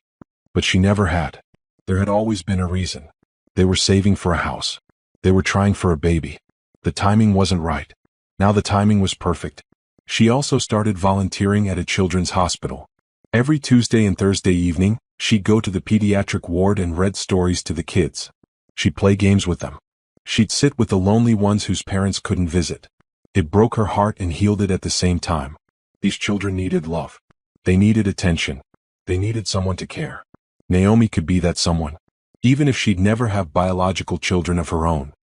Speaker 1: But she never had. There had always been a reason. They were saving for a house. They were trying for a baby. The timing wasn't right. Now the timing was perfect. She also started volunteering at a children's hospital. Every Tuesday and Thursday evening, she'd go to the pediatric ward and read stories to the kids. She'd play games with them. She'd sit with the lonely ones whose parents couldn't visit. It broke her heart and healed it at the same time. These children needed love. They needed attention. They needed someone to care. Naomi could be that someone. Even if she'd never have biological children of her own.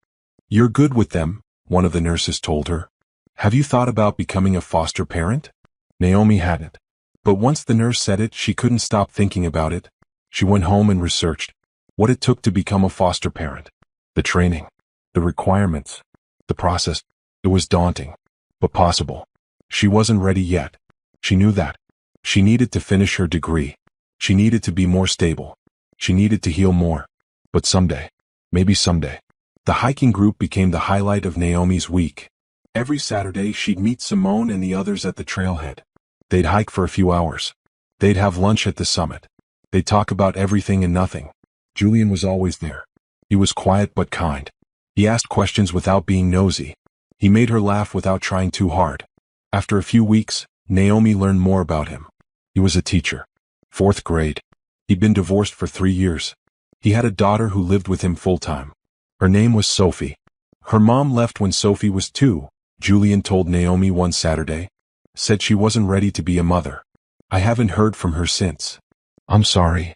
Speaker 1: You're good with them, one of the nurses told her. Have you thought about becoming a foster parent? Naomi hadn't. But once the nurse said it, she couldn't stop thinking about it. She went home and researched. what it took to become a foster parent. The training, the requirements, the process. It was daunting, but possible. She wasn't ready yet. She knew that. She needed to finish her degree. She needed to be more stable. She needed to heal more. But someday, maybe someday. The hiking group became the highlight of Naomi's week. Every Saturday she'd meet Simone and the others at the trailhead. They'd hike for a few hours. They'd have lunch at the summit. They'd talk about everything and nothing. Julian was always there. He was quiet but kind. He asked questions without being nosy. He made her laugh without trying too hard. After a few weeks, Naomi learned more about him. He was a teacher. 4th grade. He'd been divorced for 3 years. He had a daughter who lived with him full-time. Her name was Sophie. Her mom left when Sophie was 2, Julian told Naomi one Saturday. Said she wasn't ready to be a mother. I haven't heard from her since. I'm sorry.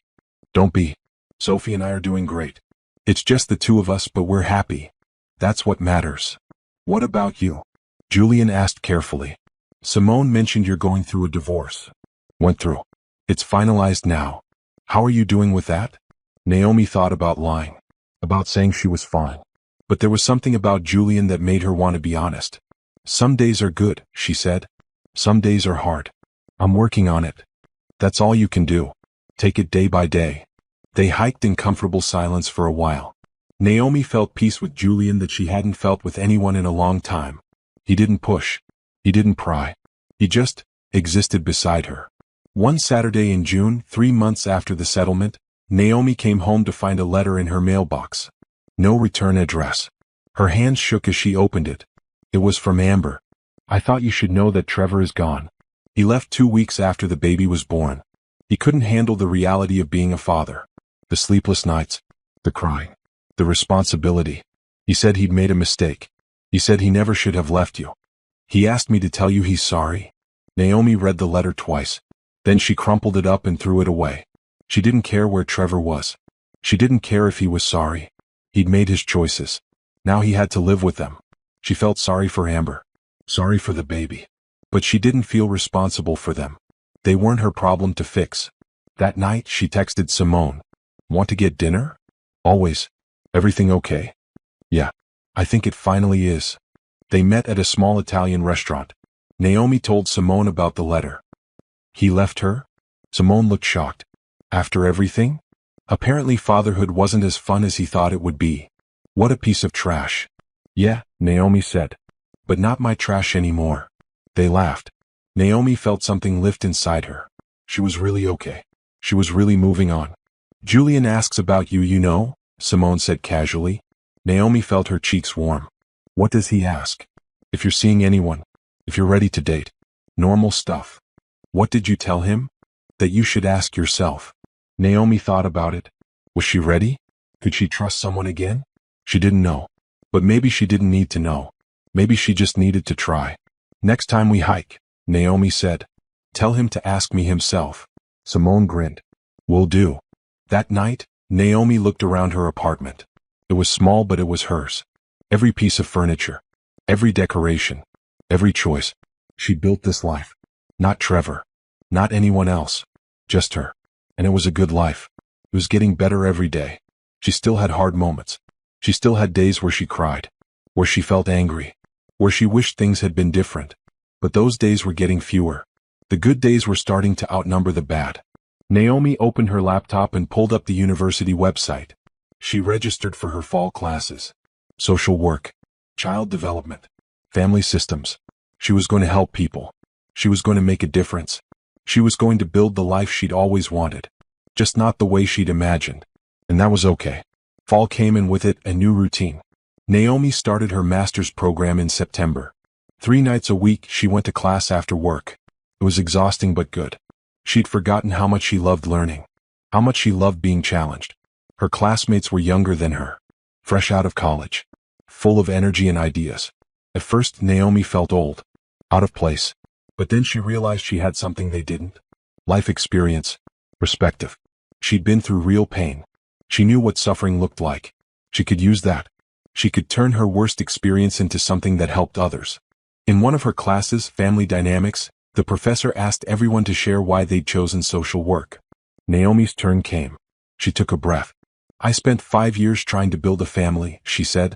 Speaker 1: Don't be. Sophie and I are doing great. It's just the 2 of us, but we're happy. That's what matters. What about you? Julian asked carefully. Simone mentioned you're going through a divorce. Went through. It's finalized now. How are you doing with that? Naomi thought about lying. About saying she was fine. But there was something about Julian that made her want to be honest. Some days are good, she said. Some days are hard. I'm working on it. That's all you can do. Take it day by day. They hiked in comfortable silence for a while. Naomi felt peace with Julian that she hadn't felt with anyone in a long time. He didn't push. He didn't pry. He just existed beside her. One Saturday in June, 3 months after the settlement, Naomi came home to find a letter in her mailbox. No return address. Her hands shook as she opened it. It was from Amber. I thought you should know that Trevor is gone. He left 2 weeks after the baby was born. He couldn't handle the reality of being a father. The sleepless nights. The crying. The responsibility. He said he'd made a mistake. He said he never should have left you. He asked me to tell you he's sorry. Naomi read the letter twice. Then she crumpled it up and threw it away. She didn't care where Trevor was. She didn't care if he was sorry. He'd made his choices. Now he had to live with them. She felt sorry for Amber. Sorry for the baby. But she didn't feel responsible for them. They weren't her problem to fix. That night she texted Simone. Want to get dinner? Always. Everything okay? Yeah. I think it finally is. They met at a small Italian restaurant. Naomi told Simone about the letter. He left her? Simone looked shocked. After everything? Apparently fatherhood wasn't as fun as he thought it would be. What a piece of trash. Yeah, Naomi said. But not my trash anymore. They laughed. Naomi felt something lift inside her. She was really okay. She was really moving on. Julian asks about you, you know, Simone said casually. Naomi felt her cheeks warm. What does he ask? If you're seeing anyone. If you're ready to date. Normal stuff. What did you tell him? That you should ask yourself. Naomi thought about it. Was she ready? Could she trust someone again? She didn't know. But maybe she didn't need to know. Maybe she just needed to try. Next time we hike, Naomi said. Tell him to ask me himself. Simone grinned. Will do. That night, Naomi looked around her apartment. It was small, but it was hers. Every piece of furniture. Every decoration. Every choice. She built this life. Not Trevor. Not anyone else. Just her. And it was a good life. It was getting better every day. She still had hard moments. She still had days where she cried. Where she felt angry. Where she wished things had been different. But those days were getting fewer. The good days were starting to outnumber the bad. Naomi opened her laptop and pulled up the university website. She registered for her fall classes. Social work. Child development. Family systems. She was going to help people. She was going to make a difference. She was going to build the life she'd always wanted. Just not the way she'd imagined. And that was okay. Fall came and with it a new routine. Naomi started her master's program in September. 3 nights a week she went to class after work. It was exhausting but good. She'd forgotten how much she loved learning. How much she loved being challenged. Her classmates were younger than her. Fresh out of college. Full of energy and ideas. At first Naomi felt old. Out of place. But then she realized she had something they didn't. Life experience. Perspective. She'd been through real pain. She knew what suffering looked like. She could use that. She could turn her worst experience into something that helped others. In one of her classes, Family Dynamics, the professor asked everyone to share why they'd chosen social work. Naomi's turn came. She took a breath. I spent 5 years trying to build a family, she said.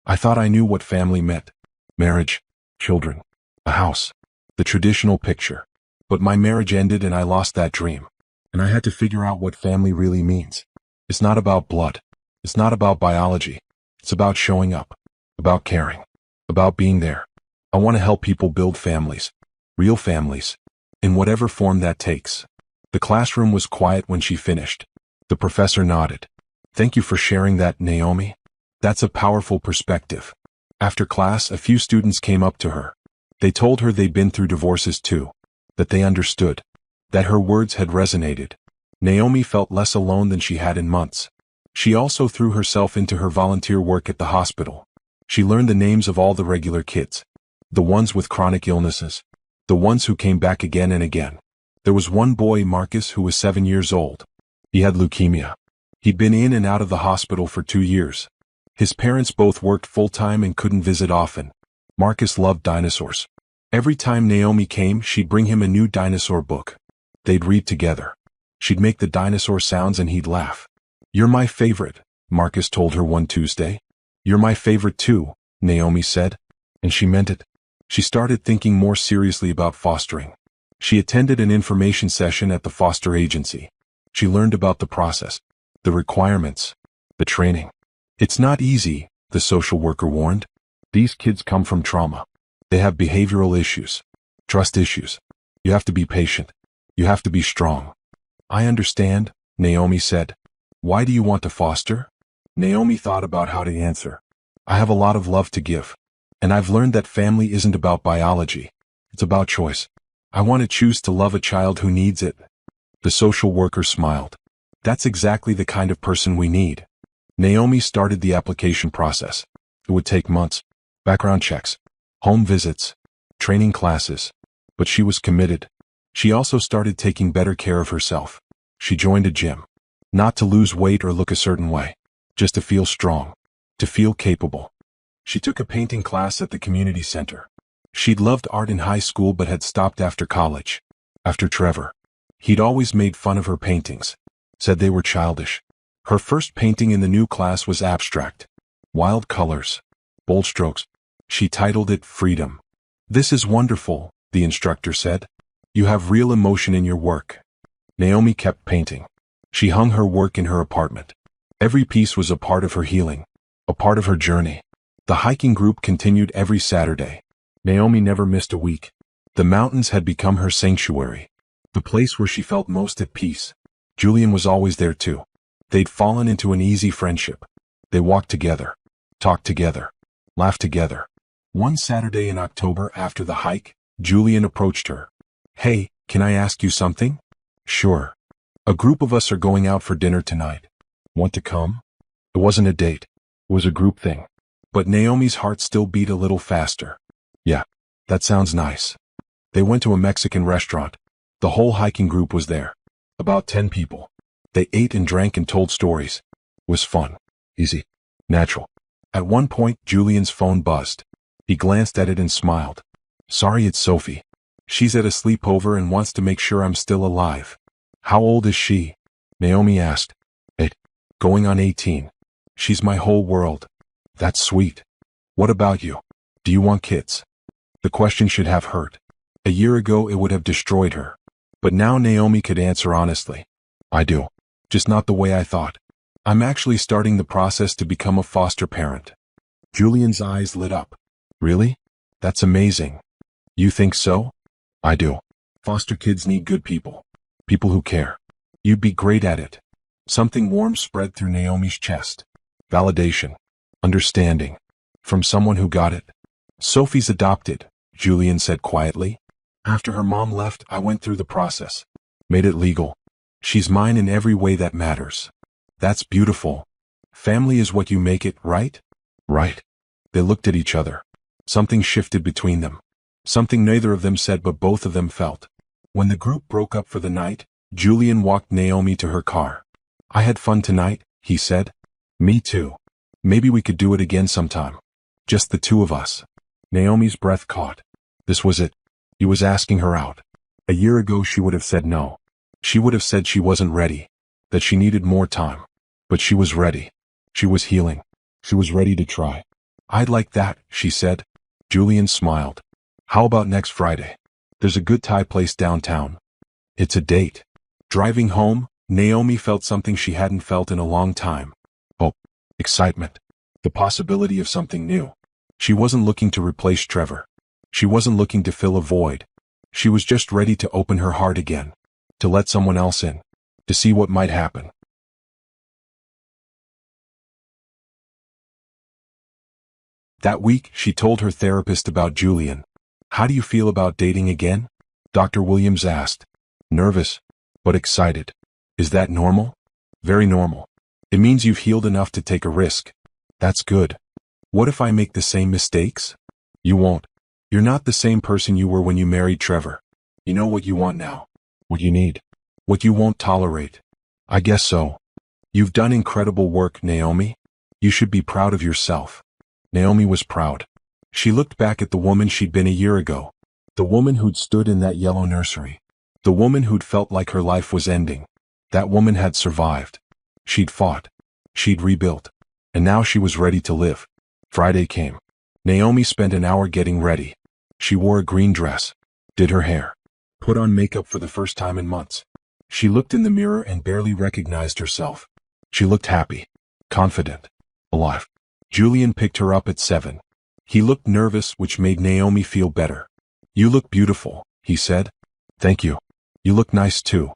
Speaker 1: I thought I knew what family meant. Marriage, children, a house, the traditional picture. But my marriage ended and I lost that dream. And I had to figure out what family really means. It's not about blood. It's not about biology. It's about showing up, about caring, about being there. I want to help people build families, real families, in whatever form that takes. The classroom was quiet when she finished. The professor nodded. Thank you for sharing that, Naomi. That's a powerful perspective. After class, a few students came up to her. They told her they'd been through divorces too, that they understood, that her words had resonated. Naomi felt less alone than she had in months. She also threw herself into her volunteer work at the hospital. She learned the names of all the regular kids, the ones with chronic illnesses, the ones who came back again and again. There was one boy, Marcus, who was 7 years old. He had leukemia. He'd been in and out of the hospital for 2 years. His parents both worked full-time and couldn't visit often. Marcus loved dinosaurs. Every time Naomi came, she'd bring him a new dinosaur book. They'd read together. She'd make the dinosaur sounds and he'd laugh. You're my favorite, Marcus told her one Tuesday. You're my favorite too, Naomi said. And she meant it. She started thinking more seriously about fostering. She attended an information session at the foster agency. She learned about the process, the requirements, the training. It's not easy, the social worker warned. These kids come from trauma. They have behavioral issues, trust issues. You have to be patient. You have to be strong. I understand, Naomi said. Why do you want to foster? Naomi thought about how to answer. I have a lot of love to give. And I've learned that family isn't about biology. It's about choice. I want to choose to love a child who needs it. The social worker smiled. That's exactly the kind of person we need. Naomi started the application process. It would take months. Background checks, home visits, training classes. But she was committed. She also started taking better care of herself. She joined a gym. Not to lose weight or look a certain way. Just to feel strong. To feel capable. She took a painting class at the community center. She'd loved art in high school but had stopped after college. After Trevor. He'd always made fun of her paintings. Said they were childish. Her first painting in the new class was abstract. Wild colors. Bold strokes. She titled it Freedom. This is wonderful, the instructor said. You have real emotion in your work. Naomi kept painting. She hung her work in her apartment. Every piece was a part of her healing, a part of her journey. The hiking group continued every Saturday. Naomi never missed a week. The mountains had become her sanctuary, the place where she felt most at peace. Julian was always there too. They'd fallen into an easy friendship. They walked together, talked together, laughed together. One Saturday in October after the hike, Julian approached her. Hey, can I ask you something? Sure. A group of us are going out for dinner tonight. Want to come? It wasn't a date. It was a group thing. But Naomi's heart still beat a little faster. Yeah, that sounds nice. They went to a Mexican restaurant. The whole hiking group was there. About 10 people. They ate and drank and told stories. It was fun. Easy. Natural. At one point, Julian's phone buzzed. He glanced at it and smiled. Sorry, it's Sophie. She's at a sleepover and wants to make sure I'm still alive. How old is she? Naomi asked. 8. Going on 18. She's my whole world. That's sweet. What about you? Do you want kids? The question should have hurt. A year ago it would have destroyed her. But now Naomi could answer honestly. I do. Just not the way I thought. I'm actually starting the process to become a foster parent. Julian's eyes lit up. Really? That's amazing. You think so? I do. Foster kids need good people. People who care. You'd be great at it. Something warm spread through Naomi's chest. Validation. Understanding. From someone who got it. Sophie's adopted, Julian said quietly. After her mom left, I went through the process. Made it legal. She's mine in every way that matters. That's beautiful. Family is what you make it, right? Right. They looked at each other. Something shifted between them. Something neither of them said but both of them felt. When the group broke up for the night, Julian walked Naomi to her car. I had fun tonight, he said. Me too. Maybe we could do it again sometime. Just the two of us. Naomi's breath caught. This was it. He was asking her out. A year ago she would have said no. She would have said she wasn't ready. That she needed more time. But she was ready. She was healing. She was ready to try. "I'd like that," she said. Julian smiled. "How about next Friday? There's a good Thai place downtown." It's a date. Driving home, Naomi felt something she hadn't felt in a long time. Hope. Excitement. The possibility of something new. She wasn't looking to replace Trevor. She wasn't looking to fill a void. She was just ready to open her heart again. To let someone else in. To see what might happen. That week, she told her therapist about Julian. "How do you feel about dating again?" Dr. Williams asked. "Nervous, but excited." "Is that normal?" "Very normal. It means you've healed enough to take a risk." "That's good." "What if I make the same mistakes?" "You won't. You're not the same person you were when you married Trevor. You know what you want now. What you need. What you won't tolerate." "I guess so." "You've done incredible work, Naomi. You should be proud of yourself." Naomi was proud. She looked back at the woman she'd been a year ago. The woman who'd stood in that yellow nursery. The woman who'd felt like her life was ending. That woman had survived. She'd fought. She'd rebuilt. And now she was ready to live. Friday came. Naomi spent an hour getting ready. She wore a green dress. Did her hair. Put on makeup for the first time in months. She looked in the mirror and barely recognized herself. She looked happy. Confident. Alive. Julian picked her up at 7. He looked nervous, which made Naomi feel better. "You look beautiful," he said. "Thank you. You look nice too."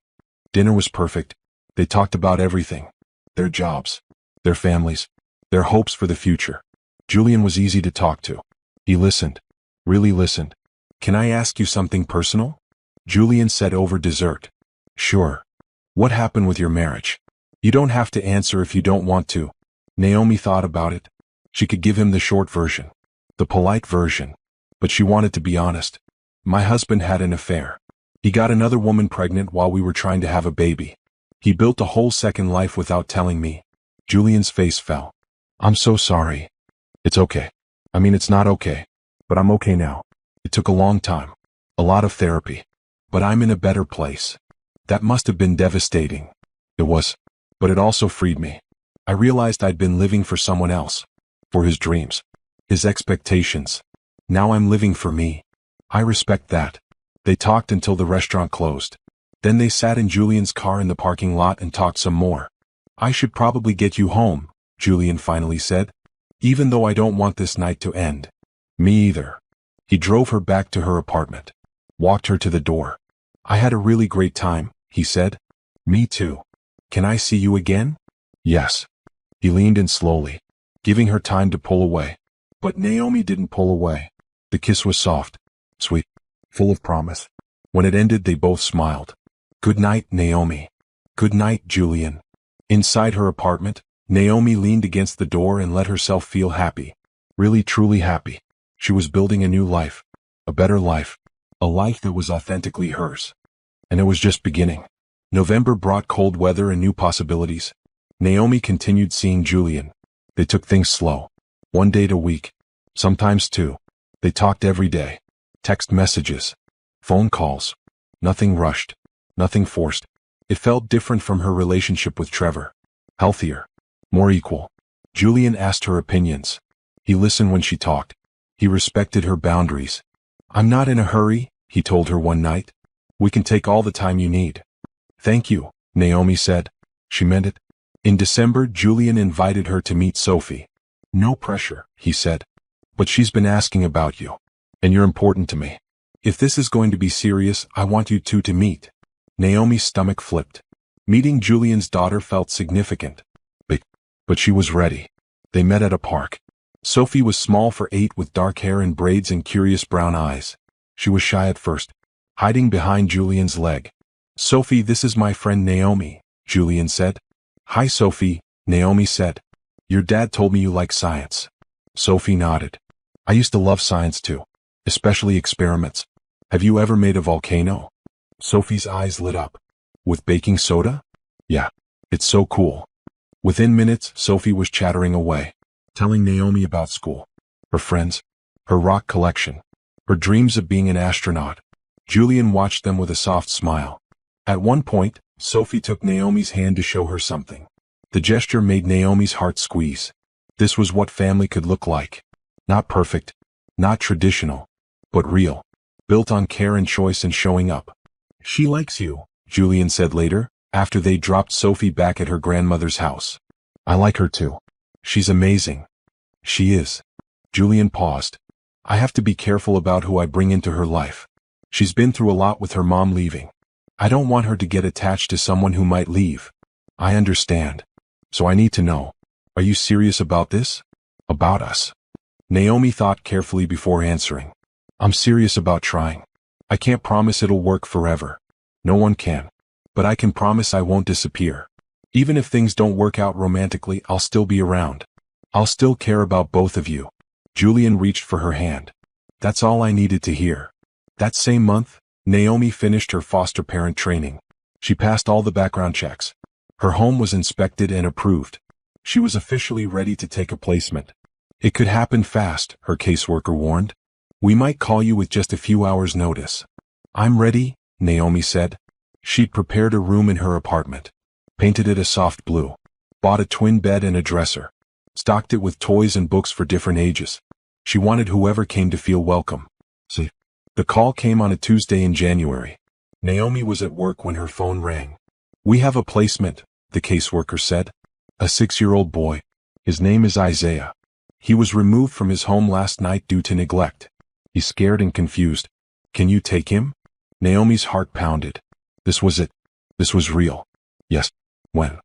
Speaker 1: Dinner was perfect. They talked about everything. Their jobs. Their families. Their hopes for the future. Julian was easy to talk to. He listened. Really listened. "Can I ask you something personal?" Julian said over dessert. "Sure. What happened with your marriage?" "You don't have to answer if you don't want to." Naomi thought about it. She could give him the short version. The polite version. But she wanted to be honest. "My husband had an affair. He got another woman pregnant while we were trying to have a baby. He built a whole second life without telling me." Julian's face fell. "I'm so sorry." "It's okay. I mean, it's not okay. But I'm okay now. It took a long time. A lot of therapy. But I'm in a better place." That must have been devastating. It was. But it also freed me. I realized I'd been living for someone else. For his dreams. His expectations. Now I'm living for me. I respect that. They talked until the restaurant closed. Then they sat in Julian's car in the parking lot and talked some more. "I should probably get you home," Julian finally said. "Even though I don't want this night to end." "Me either." He drove her back to her apartment. Walked her to the door. "I had a really great time," he said. "Me too. Can I see you again?" "Yes." He leaned in slowly, giving her time to pull away. But Naomi didn't pull away. The kiss was soft, sweet, full of promise. When it ended, they both smiled. "Good night, Naomi." "Good night, Julian." Inside her apartment, Naomi leaned against the door and let herself feel happy. Really, truly happy. She was building a new life. A better life. A life that was authentically hers. And it was just beginning. November brought cold weather and new possibilities. Naomi continued seeing Julian. They took things slow. 1 date a week. Sometimes 2. They talked every day. Text messages. Phone calls. Nothing rushed. Nothing forced. It felt different from her relationship with Trevor. Healthier. More equal. Julian asked her opinions. He listened when she talked. He respected her boundaries. "I'm not in a hurry," he told her one night. "We can take all the time you need." "Thank you," Naomi said. She meant it. In December, Julian invited her to meet Sophie. "No pressure," he said. "But she's been asking about you. And you're important to me. If this is going to be serious, I want you two to meet." Naomi's stomach flipped. Meeting Julian's daughter felt significant. But she was ready. They met at a park. Sophie was small for 8 with dark hair and braids and curious brown eyes. She was shy at first, hiding behind Julian's leg. "Sophie, this is my friend Naomi," Julian said. "Hi, Sophie," Naomi said. "Your dad told me you like science." Sophie nodded. "I used to love science too, especially experiments. Have you ever made a volcano?" Sophie's eyes lit up. "With baking soda?" "Yeah. It's so cool." Within minutes, Sophie was chattering away, telling Naomi about school, her friends, her rock collection, her dreams of being an astronaut. Julian watched them with a soft smile. At one point, Sophie took Naomi's hand to show her something. The gesture made Naomi's heart squeeze. This was what family could look like. Not perfect, not traditional, but real. Built on care and choice and showing up. She likes you, Julian said later, after they dropped Sophie back at her grandmother's house. I like her too. She's amazing. She is. Julian paused. I have to be careful about who I bring into her life. She's been through a lot with her mom leaving. I don't want her to get attached to someone who might leave. I understand. So I need to know. Are you serious about this? About us? Naomi thought carefully before answering. I'm serious about trying. I can't promise it'll work forever. No one can. But I can promise I won't disappear. Even if things don't work out romantically, I'll still be around. I'll still care about both of you. Julian reached for her hand. That's all I needed to hear. That same month, Naomi finished her foster parent training. She passed all the background checks. Her home was inspected and approved. She was officially ready to take a placement. It could happen fast, her caseworker warned. We might call you with just a few hours' notice. I'm ready, Naomi said. She'd prepared a room in her apartment. Painted it a soft blue. Bought a twin bed and a dresser. Stocked it with toys and books for different ages. She wanted whoever came to feel welcome. See? The call came on a Tuesday in January. Naomi was at work when her phone rang. We have a placement, the caseworker said. A 6-year-old boy. His name is Isaiah. He was removed from his home last night due to neglect. He's scared and confused. Can you take him? Naomi's heart pounded. This was it. This was real. Yes. When?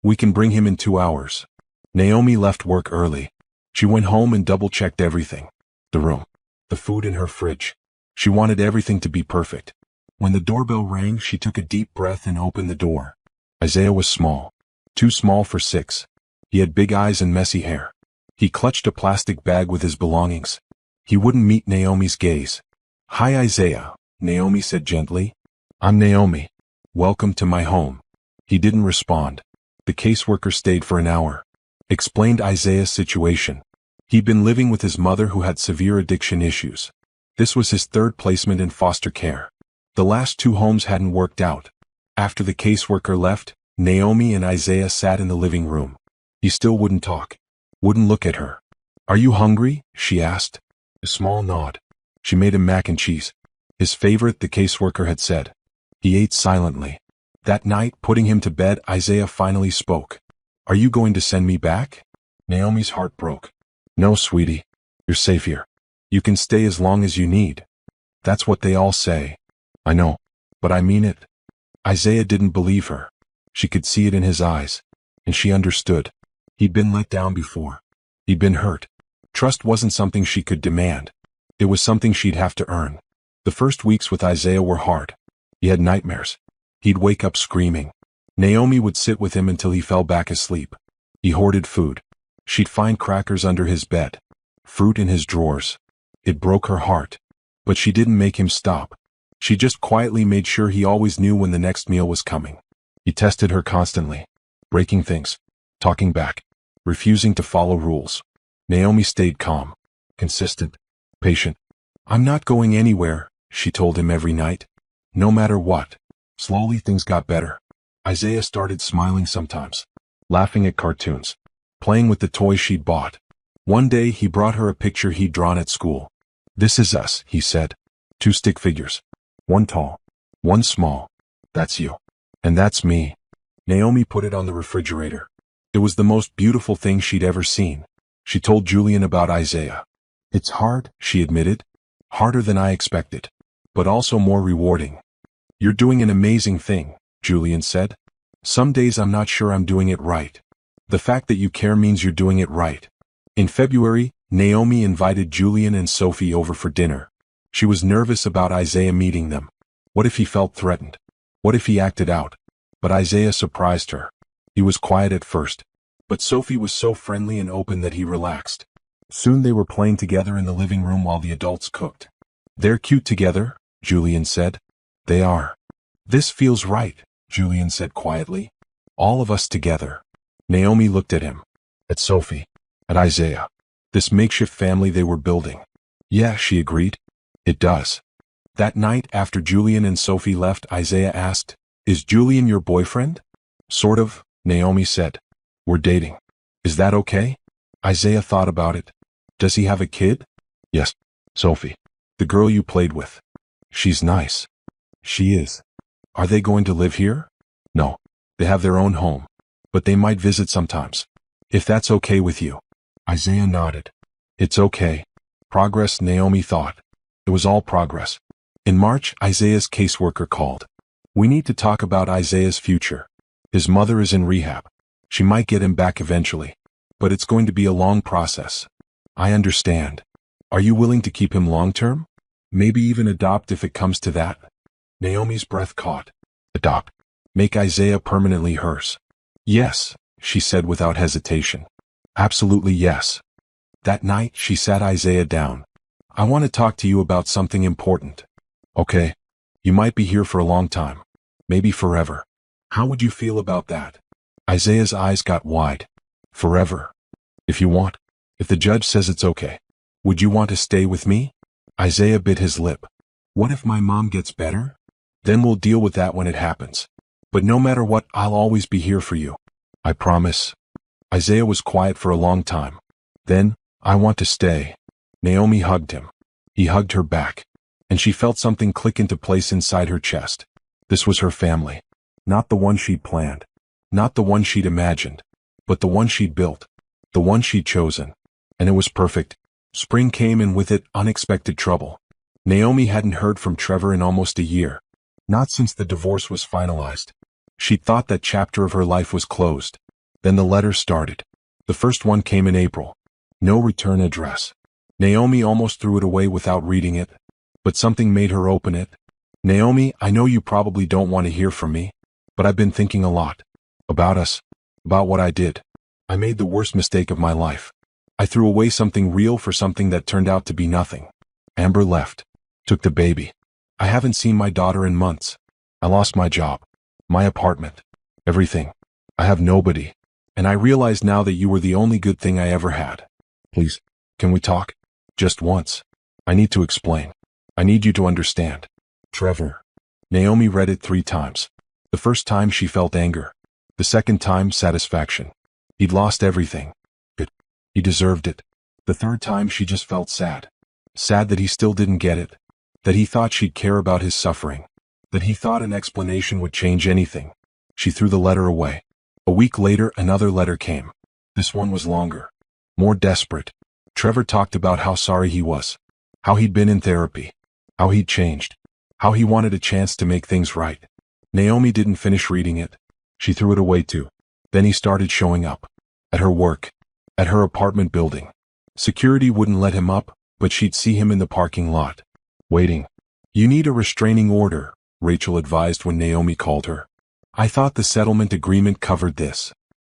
Speaker 1: We can bring him in 2 hours. Naomi left work early. She went home and double-checked everything. The room. The food in her fridge. She wanted everything to be perfect. When the doorbell rang, she took a deep breath and opened the door. Isaiah was small. Too small for 6. He had big eyes and messy hair. He clutched a plastic bag with his belongings. He wouldn't meet Naomi's gaze. Hi Isaiah, Naomi said gently. I'm Naomi. Welcome to my home. He didn't respond. The caseworker stayed for an hour. Explained Isaiah's situation. He'd been living with his mother who had severe addiction issues. This was his 3rd placement in foster care. The last 2 homes hadn't worked out. After the caseworker left, Naomi and Isaiah sat in the living room. He still wouldn't talk. Wouldn't look at her. Are you hungry? She asked. A small nod. She made him mac and cheese. His favorite, the caseworker had said. He ate silently. That night, putting him to bed, Isaiah finally spoke. Are you going to send me back? Naomi's heart broke. No, sweetie. You're safe here. You can stay as long as you need. That's what they all say. I know. But I mean it. Isaiah didn't believe her. She could see it in his eyes. And she understood. He'd been let down before. He'd been hurt. Trust wasn't something she could demand. It was something she'd have to earn. The first weeks with Isaiah were hard. He had nightmares. He'd wake up screaming. Naomi would sit with him until he fell back asleep. He hoarded food. She'd find crackers under his bed. Fruit in his drawers. It broke her heart. But she didn't make him stop. She just quietly made sure he always knew when the next meal was coming. He tested her constantly. Breaking things. Talking back. Refusing to follow rules. Naomi stayed calm. Consistent. Patient. I'm not going anywhere, she told him every night. No matter what. Slowly things got better. Isaiah started smiling sometimes. Laughing at cartoons. Playing with the toys she'd bought. One day he brought her a picture he'd drawn at school. This is us, he said. 2 stick figures. One tall. One small. That's you. And that's me. Naomi put it on the refrigerator. It was the most beautiful thing she'd ever seen. She told Julian about Isaiah. It's hard, she admitted. Harder than I expected. But also more rewarding. You're doing an amazing thing, Julian said. Some days I'm not sure I'm doing it right. The fact that you care means you're doing it right. In February, Naomi invited Julian and Sophie over for dinner. She was nervous about Isaiah meeting them. What if he felt threatened? What if he acted out? But Isaiah surprised her. He was quiet at first. But Sophie was so friendly and open that he relaxed. Soon they were playing together in the living room while the adults cooked. They're cute together, Julian said. They are. This feels right, Julian said quietly. All of us together. Naomi looked at him. At Sophie. At Isaiah. This makeshift family they were building. Yeah, she agreed. It does. That night, after Julian and Sophie left, Isaiah asked, Is Julian your boyfriend? Sort of, Naomi said. We're dating. Is that okay? Isaiah thought about it. Does he have a kid? Yes. Sophie. The girl you played with. She's nice. She is. Are they going to live here? No. They have their own home. But they might visit sometimes. If that's okay with you. Isaiah nodded. It's okay. Progress, Naomi thought. It was all progress. In March, Isaiah's caseworker called. We need to talk about Isaiah's future. His mother is in rehab. She might get him back eventually. But it's going to be a long process. I understand. Are you willing to keep him long-term? Maybe even adopt if it comes to that? Naomi's breath caught. Adopt. Make Isaiah permanently hers. Yes, she said without hesitation. Absolutely yes. That night, she sat Isaiah down. I want to talk to you about something important. Okay. You might be here for a long time. Maybe forever. How would you feel about that? Isaiah's eyes got wide. Forever. If you want. If the judge says it's okay. Would you want to stay with me? Isaiah bit his lip. What if my mom gets better? Then we'll deal with that when it happens. But no matter what, I'll always be here for you. I promise. Isaiah was quiet for a long time. Then, I want to stay. Naomi hugged him. He hugged her back. And she felt something click into place inside her chest. This was her family. Not the one she'd planned. Not the one she'd imagined. But the one she'd built. The one she'd chosen. And it was perfect. Spring came and with it, unexpected trouble. Naomi hadn't heard from Trevor in almost a year. Not since the divorce was finalized. She'd thought that chapter of her life was closed. Then the letters started. The first one came in April. No return address. Naomi almost threw it away without reading it. But something made her open it. Naomi, I know you probably don't want to hear from me. But I've been thinking a lot. About us. About what I did. I made the worst mistake of my life. I threw away something real for something that turned out to be nothing. Amber left. Took the baby. I haven't seen my daughter in months. I lost my job. My apartment. Everything. I have nobody. And I realize now that you were the only good thing I ever had. Please, can we talk? Just once. I need to explain. I need you to understand. Trevor. Naomi read it 3 times. The first time she felt anger. The second time, satisfaction. He'd lost everything. He deserved it. The third time she just felt sad. Sad that he still didn't get it. That he thought she'd care about his suffering. That he thought an explanation would change anything. She threw the letter away. A week later, another letter came. This one was longer. More desperate. Trevor talked about how sorry he was. How he'd been in therapy. How he'd changed. How he wanted a chance to make things right. Naomi didn't finish reading it. She threw it away too. Then he started showing up. At her work. At her apartment building. Security wouldn't let him up, but she'd see him in the parking lot. Waiting. You need a restraining order, Rachel advised when Naomi called her. I thought the settlement agreement covered this.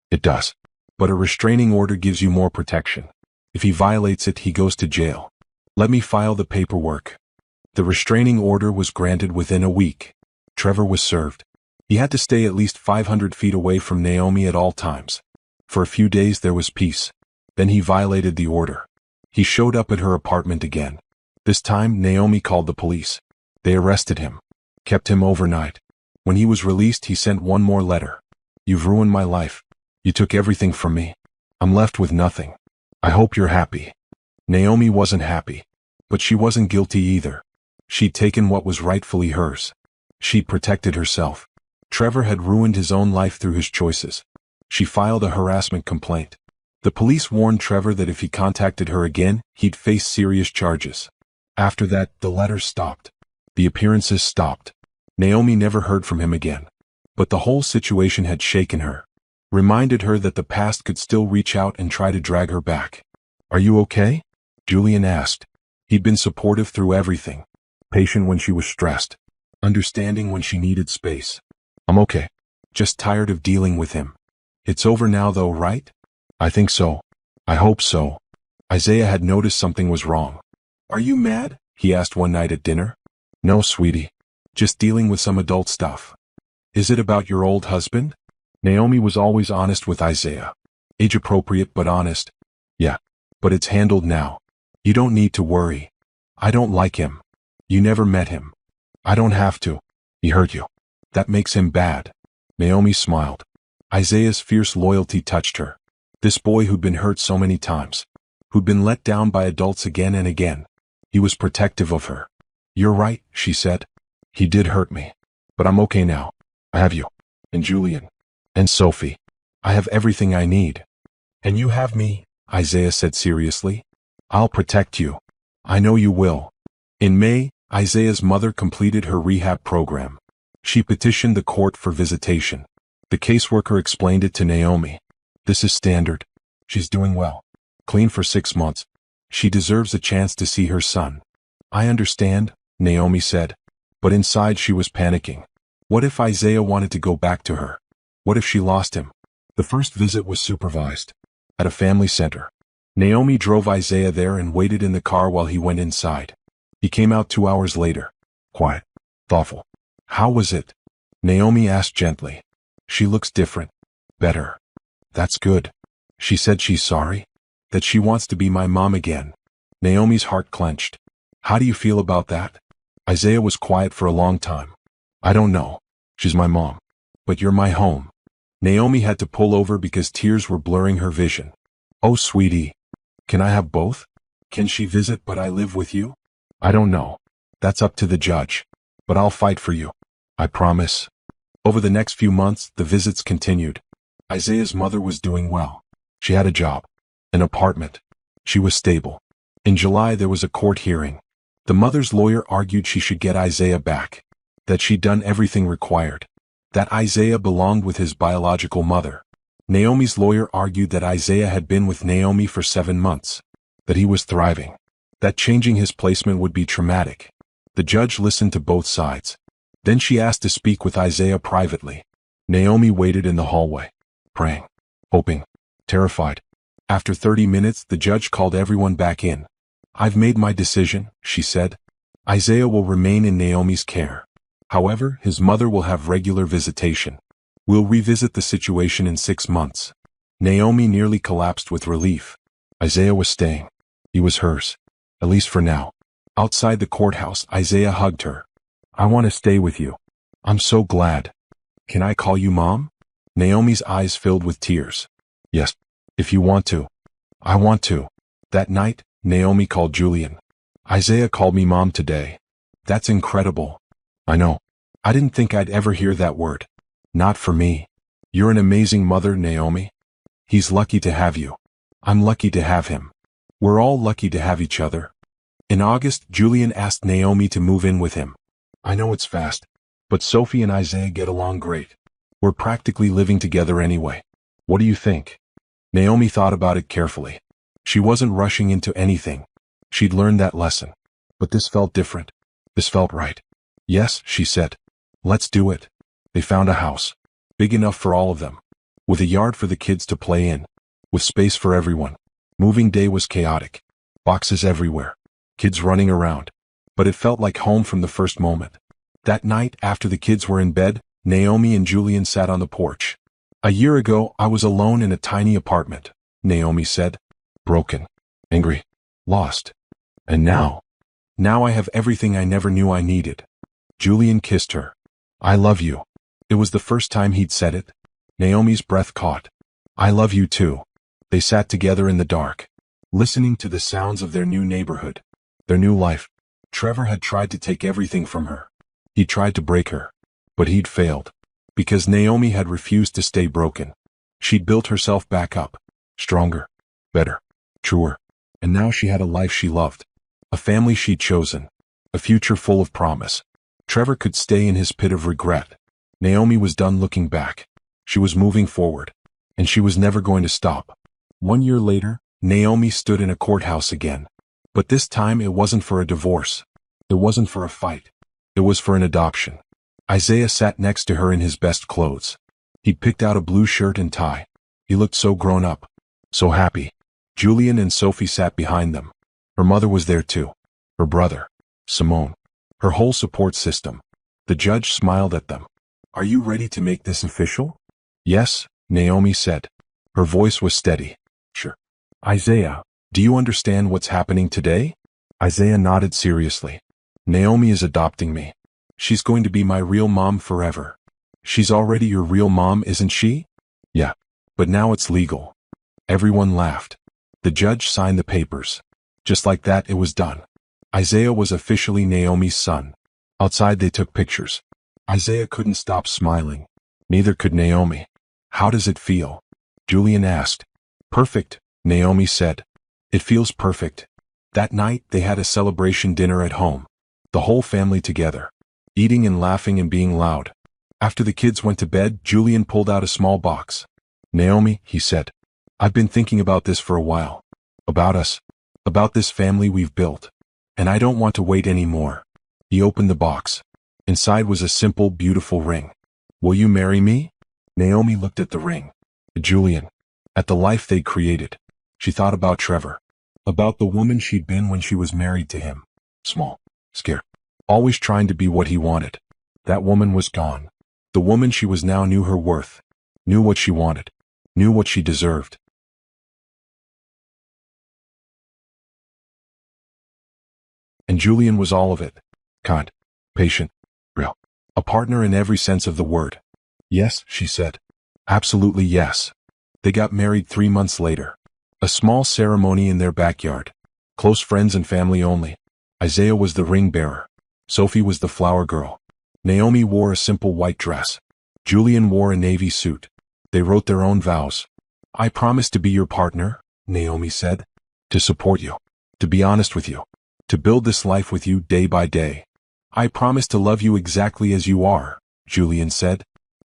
Speaker 1: It does. But a restraining order gives you more protection. If he violates it, he goes to jail. Let me file the paperwork. The restraining order was granted within a week. Trevor was served. He had to stay at least 500 feet away from Naomi at all times. For a few days there was peace. Then he violated the order. He showed up at her apartment again. This time, Naomi called the police. They arrested him. Kept him overnight. When he was released, he sent one more letter. You've ruined my life. You took everything from me. I'm left with nothing. I hope you're happy. Naomi wasn't happy. But she wasn't guilty either. She'd taken what was rightfully hers. She'd protected herself. Trevor had ruined his own life through his choices. She filed a harassment complaint. The police warned Trevor that if he contacted her again, he'd face serious charges. After that, the letters stopped. The appearances stopped. Naomi never heard from him again. But the whole situation had shaken her. Reminded her that the past could still reach out and try to drag her back. Are you okay? Julian asked. He'd been supportive through everything. Patient when she was stressed. Understanding when she needed space. I'm okay. Just tired of dealing with him. It's over now though, right? I think so. I hope so. Isaiah had noticed something was wrong. Are you mad? He asked one night at dinner. No, sweetie. Just dealing with some adult stuff. Is it about your old husband? Naomi was always honest with Isaiah. Age appropriate but honest. Yeah. But it's handled now. You don't need to worry. I don't like him. You never met him. I don't have to. He hurt you. That makes him bad. Naomi smiled. Isaiah's fierce loyalty touched her. This boy who'd been hurt so many times, who'd been let down by adults again and again. He was protective of her. "You're right," she said. "He did hurt me. But I'm okay now. I have you. And Julian. And Sophie. I have everything I need." "And you have me," Isaiah said seriously. "I'll protect you. I know you will." In May, Isaiah's mother completed her rehab program. She petitioned the court for visitation. The caseworker explained it to Naomi. "This is standard. She's doing well. Clean for 6 months. She deserves a chance to see her son." "I understand," Naomi said. But inside she was panicking. What if Isaiah wanted to go back to her? What if she lost him? The first visit was supervised. At a family center. Naomi drove Isaiah there and waited in the car while he went inside. He came out 2 hours later. Quiet. Thoughtful. "How was it?" Naomi asked gently. "She looks different. Better." "That's good." She said she's sorry. That she wants to be my mom again. Naomi's heart clenched. "How do you feel about that?" Isaiah was quiet for a long time. "I don't know. She's my mom. But you're my home." Naomi had to pull over because tears were blurring her vision. "Oh, sweetie. Can I have both? Can she visit but I live with you?" "I don't know. That's up to the judge. But I'll fight for you. I promise." Over the next few months, the visits continued. Isaiah's mother was doing well. She had a job. An apartment. She was stable. In July there was a court hearing. The mother's lawyer argued she should get Isaiah back. That she'd done everything required. That Isaiah belonged with his biological mother. Naomi's lawyer argued that Isaiah had been with Naomi for 7 months. That he was thriving. That changing his placement would be traumatic. The judge listened to both sides. Then she asked to speak with Isaiah privately. Naomi waited in the hallway. Praying. Hoping. Terrified. After 30 minutes, the judge called everyone back in. "I've made my decision," she said. "Isaiah will remain in Naomi's care. However, his mother will have regular visitation. We'll revisit the situation in 6 months." Naomi nearly collapsed with relief. Isaiah was staying. He was hers. At least for now. Outside the courthouse, Isaiah hugged her. "I want to stay with you. I'm so glad. Can I call you Mom?" Naomi's eyes filled with tears. "Yes, if you want to." "I want to." That night, Naomi called Julian. "Isaiah called me Mom today." "That's incredible." "I know. I didn't think I'd ever hear that word. Not for me." "You're an amazing mother, Naomi." "He's lucky to have you." "I'm lucky to have him." "We're all lucky to have each other." In August, Julian asked Naomi to move in with him. "I know it's fast, but Sophie and Isaiah get along great. We're practically living together anyway. What do you think?" Naomi thought about it carefully. She wasn't rushing into anything. She'd learned that lesson. But this felt different. This felt right. "Yes," she said. "Let's do it." They found a house. Big enough for all of them. With a yard for the kids to play in. With space for everyone. Moving day was chaotic. Boxes everywhere. Kids running around. But it felt like home from the first moment. That night, after the kids were in bed, Naomi and Julian sat on the porch. "A year ago, I was alone in a tiny apartment," Naomi said. "Broken. Angry. Lost. And now I have everything I never knew I needed." Julian kissed her. "I love you." It was the first time he'd said it. Naomi's breath caught. "I love you too." They sat together in the dark, listening to the sounds of their new neighborhood, their new life. Trevor had tried to take everything from her. He tried to break her. But he'd failed. Because Naomi had refused to stay broken. She'd built herself back up. Stronger. Better. Truer. And now she had a life she loved. A family she'd chosen. A future full of promise. Trevor could stay in his pit of regret. Naomi was done looking back. She was moving forward. And she was never going to stop. 1 year later, Naomi stood in a courthouse again. But this time it wasn't for a divorce. It wasn't for a fight. It was for an adoption. Isaiah sat next to her in his best clothes. He'd picked out a blue shirt and tie. He looked so grown up. So happy. Julian and Sophie sat behind them. Her mother was there too. Her brother. Simone. Her whole support system. The judge smiled at them. "Are you ready to make this official?" "Yes," Naomi said. Her voice was steady. "Sure." "Isaiah, do you understand what's happening today?" Isaiah nodded seriously. "Naomi is adopting me. She's going to be my real mom forever." "She's already your real mom, isn't she?" Yeah. But now it's legal. Everyone laughed. The judge signed the papers. Just like that, it was done. Isaiah was officially Naomi's son. Outside they took pictures. Isaiah couldn't stop smiling. Neither could Naomi. How does it feel? Julian asked. Perfect, Naomi said. It feels perfect. That night they had a celebration dinner at home. The whole family together. Eating and laughing and being loud. After the kids went to bed, Julian pulled out a small box. Naomi, he said. I've been thinking about this for a while. About us. About this family we've built. And I don't want to wait anymore. He opened the box. Inside was a simple, beautiful ring. Will you marry me? Naomi looked at the ring. At Julian. At the life they'd created. She thought about Trevor. About the woman she'd been when she was married to him. Small. Scared. Always trying to be what he wanted. That woman was gone. The woman she was now knew her worth. Knew what she wanted. Knew what she deserved. And Julian was all of it. Kind. Patient. Real. A partner in every sense of the word. Yes, she said. Absolutely yes. They got married 3 months later. A small ceremony in their backyard. Close friends and family only. Isaiah was the ring bearer. Sophie was the flower girl. Naomi wore a simple white dress. Julian wore a navy suit. They wrote their own vows. I promise to be your partner, Naomi said. To support you. To be honest with you. To build this life with you day by day. I promise to love you exactly as you are, Julian said.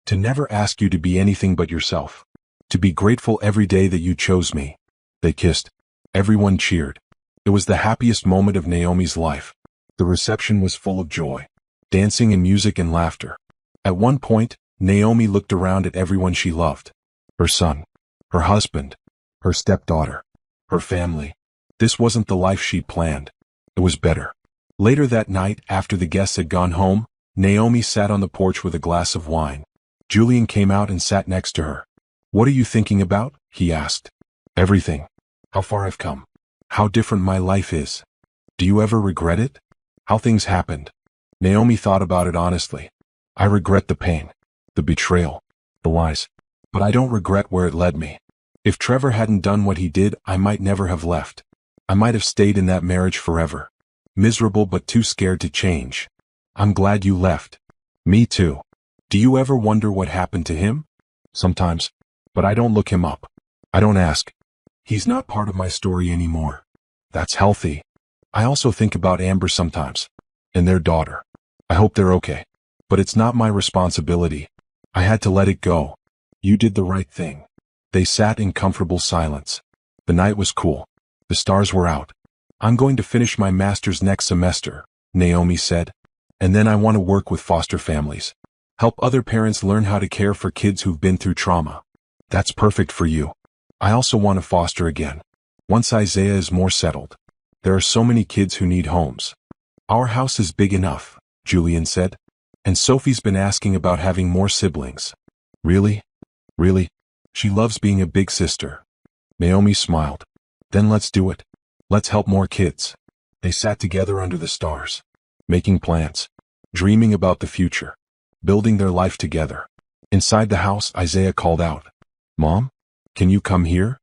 Speaker 1: To never ask you to be anything but yourself. To be grateful every day that you chose me. They kissed. Everyone cheered. It was the happiest moment of Naomi's life. The reception was full of joy. Dancing and music and laughter. At one point, Naomi looked around at everyone she loved. Her son. Her husband. Her stepdaughter. Her family. This wasn't the life she'd planned. It was better. Later that night, after the guests had gone home, Naomi sat on the porch with a glass of wine. Julian came out and sat next to her. What are you thinking about? He asked. Everything. How far I've come. How different my life is. Do you ever regret it? How things happened. Naomi thought about it honestly. I regret the pain. The betrayal. The lies. But I don't regret where it led me. If Trevor hadn't done what he did, I might never have left. I might have stayed in that marriage forever. Miserable but too scared to change. I'm glad you left. Me too. Do you ever wonder what happened to him? Sometimes. But I don't look him up. I don't ask. He's not part of my story anymore. That's healthy. I also think about Amber sometimes. And their daughter. I hope they're okay. But it's not my responsibility. I had to let it go. You did the right thing. They sat in comfortable silence. The night was cool. The stars were out. I'm going to finish my master's next semester, Naomi said. And then I want to work with foster families. Help other parents learn how to care for kids who've been through trauma. That's perfect for you. I also want to foster again. Once Isaiah is more settled. There are so many kids who need homes. Our house is big enough, Julian said. And Sophie's been asking about having more siblings. Really? Really? She loves being a big sister. Naomi smiled. Then let's do it. Let's help more kids. They sat together under the stars. Making plans. Dreaming about the future. Building their life together. Inside the house, Isaiah called out. Mom? Can you come here?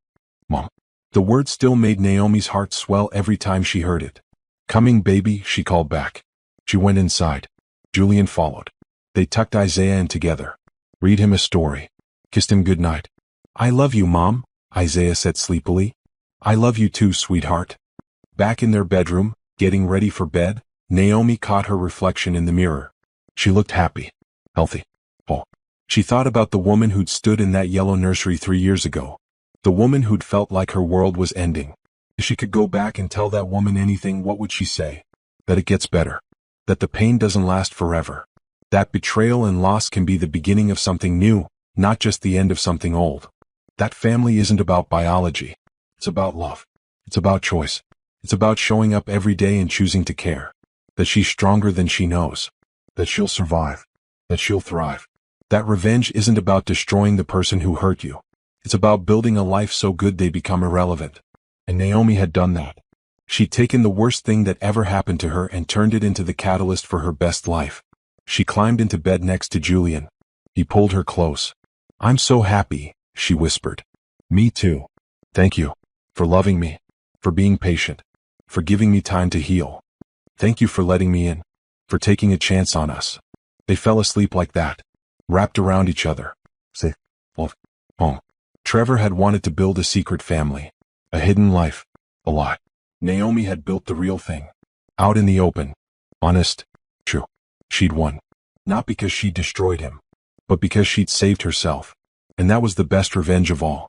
Speaker 1: Mom. The word still made Naomi's heart swell every time she heard it. Coming, baby, she called back. She went inside. Julian followed. They tucked Isaiah in together. Read him a story. Kissed him goodnight. I love you, Mom, Isaiah said sleepily. I love you too, sweetheart. Back in their bedroom, getting ready for bed, Naomi caught her reflection in the mirror. She looked happy. Healthy. Oh. She thought about the woman who'd stood in that yellow nursery 3 years ago. The woman who'd felt like her world was ending. If she could go back and tell that woman anything, what would she say? That it gets better. That the pain doesn't last forever. That betrayal and loss can be the beginning of something new, not just the end of something old. That family isn't about biology. It's about love. It's about choice. It's about showing up every day and choosing to care. That she's stronger than she knows. That she'll survive. That she'll thrive. That revenge isn't about destroying the person who hurt you. It's about building a life so good they become irrelevant. And Naomi had done that. She'd taken the worst thing that ever happened to her and turned it into the catalyst for her best life. She climbed into bed next to Julian. He pulled her close. I'm so happy, she whispered. Me too. Thank you. For loving me. For being patient. For giving me time to heal. Thank you for letting me in. For taking a chance on us. They fell asleep like that. Wrapped around each other. Say, oh. Trevor had wanted to build a secret family. A hidden life. A lie. Naomi had built the real thing. Out in the open. Honest. True. She'd won. Not because she destroyed him. But because she'd saved herself. And that was the best revenge of all.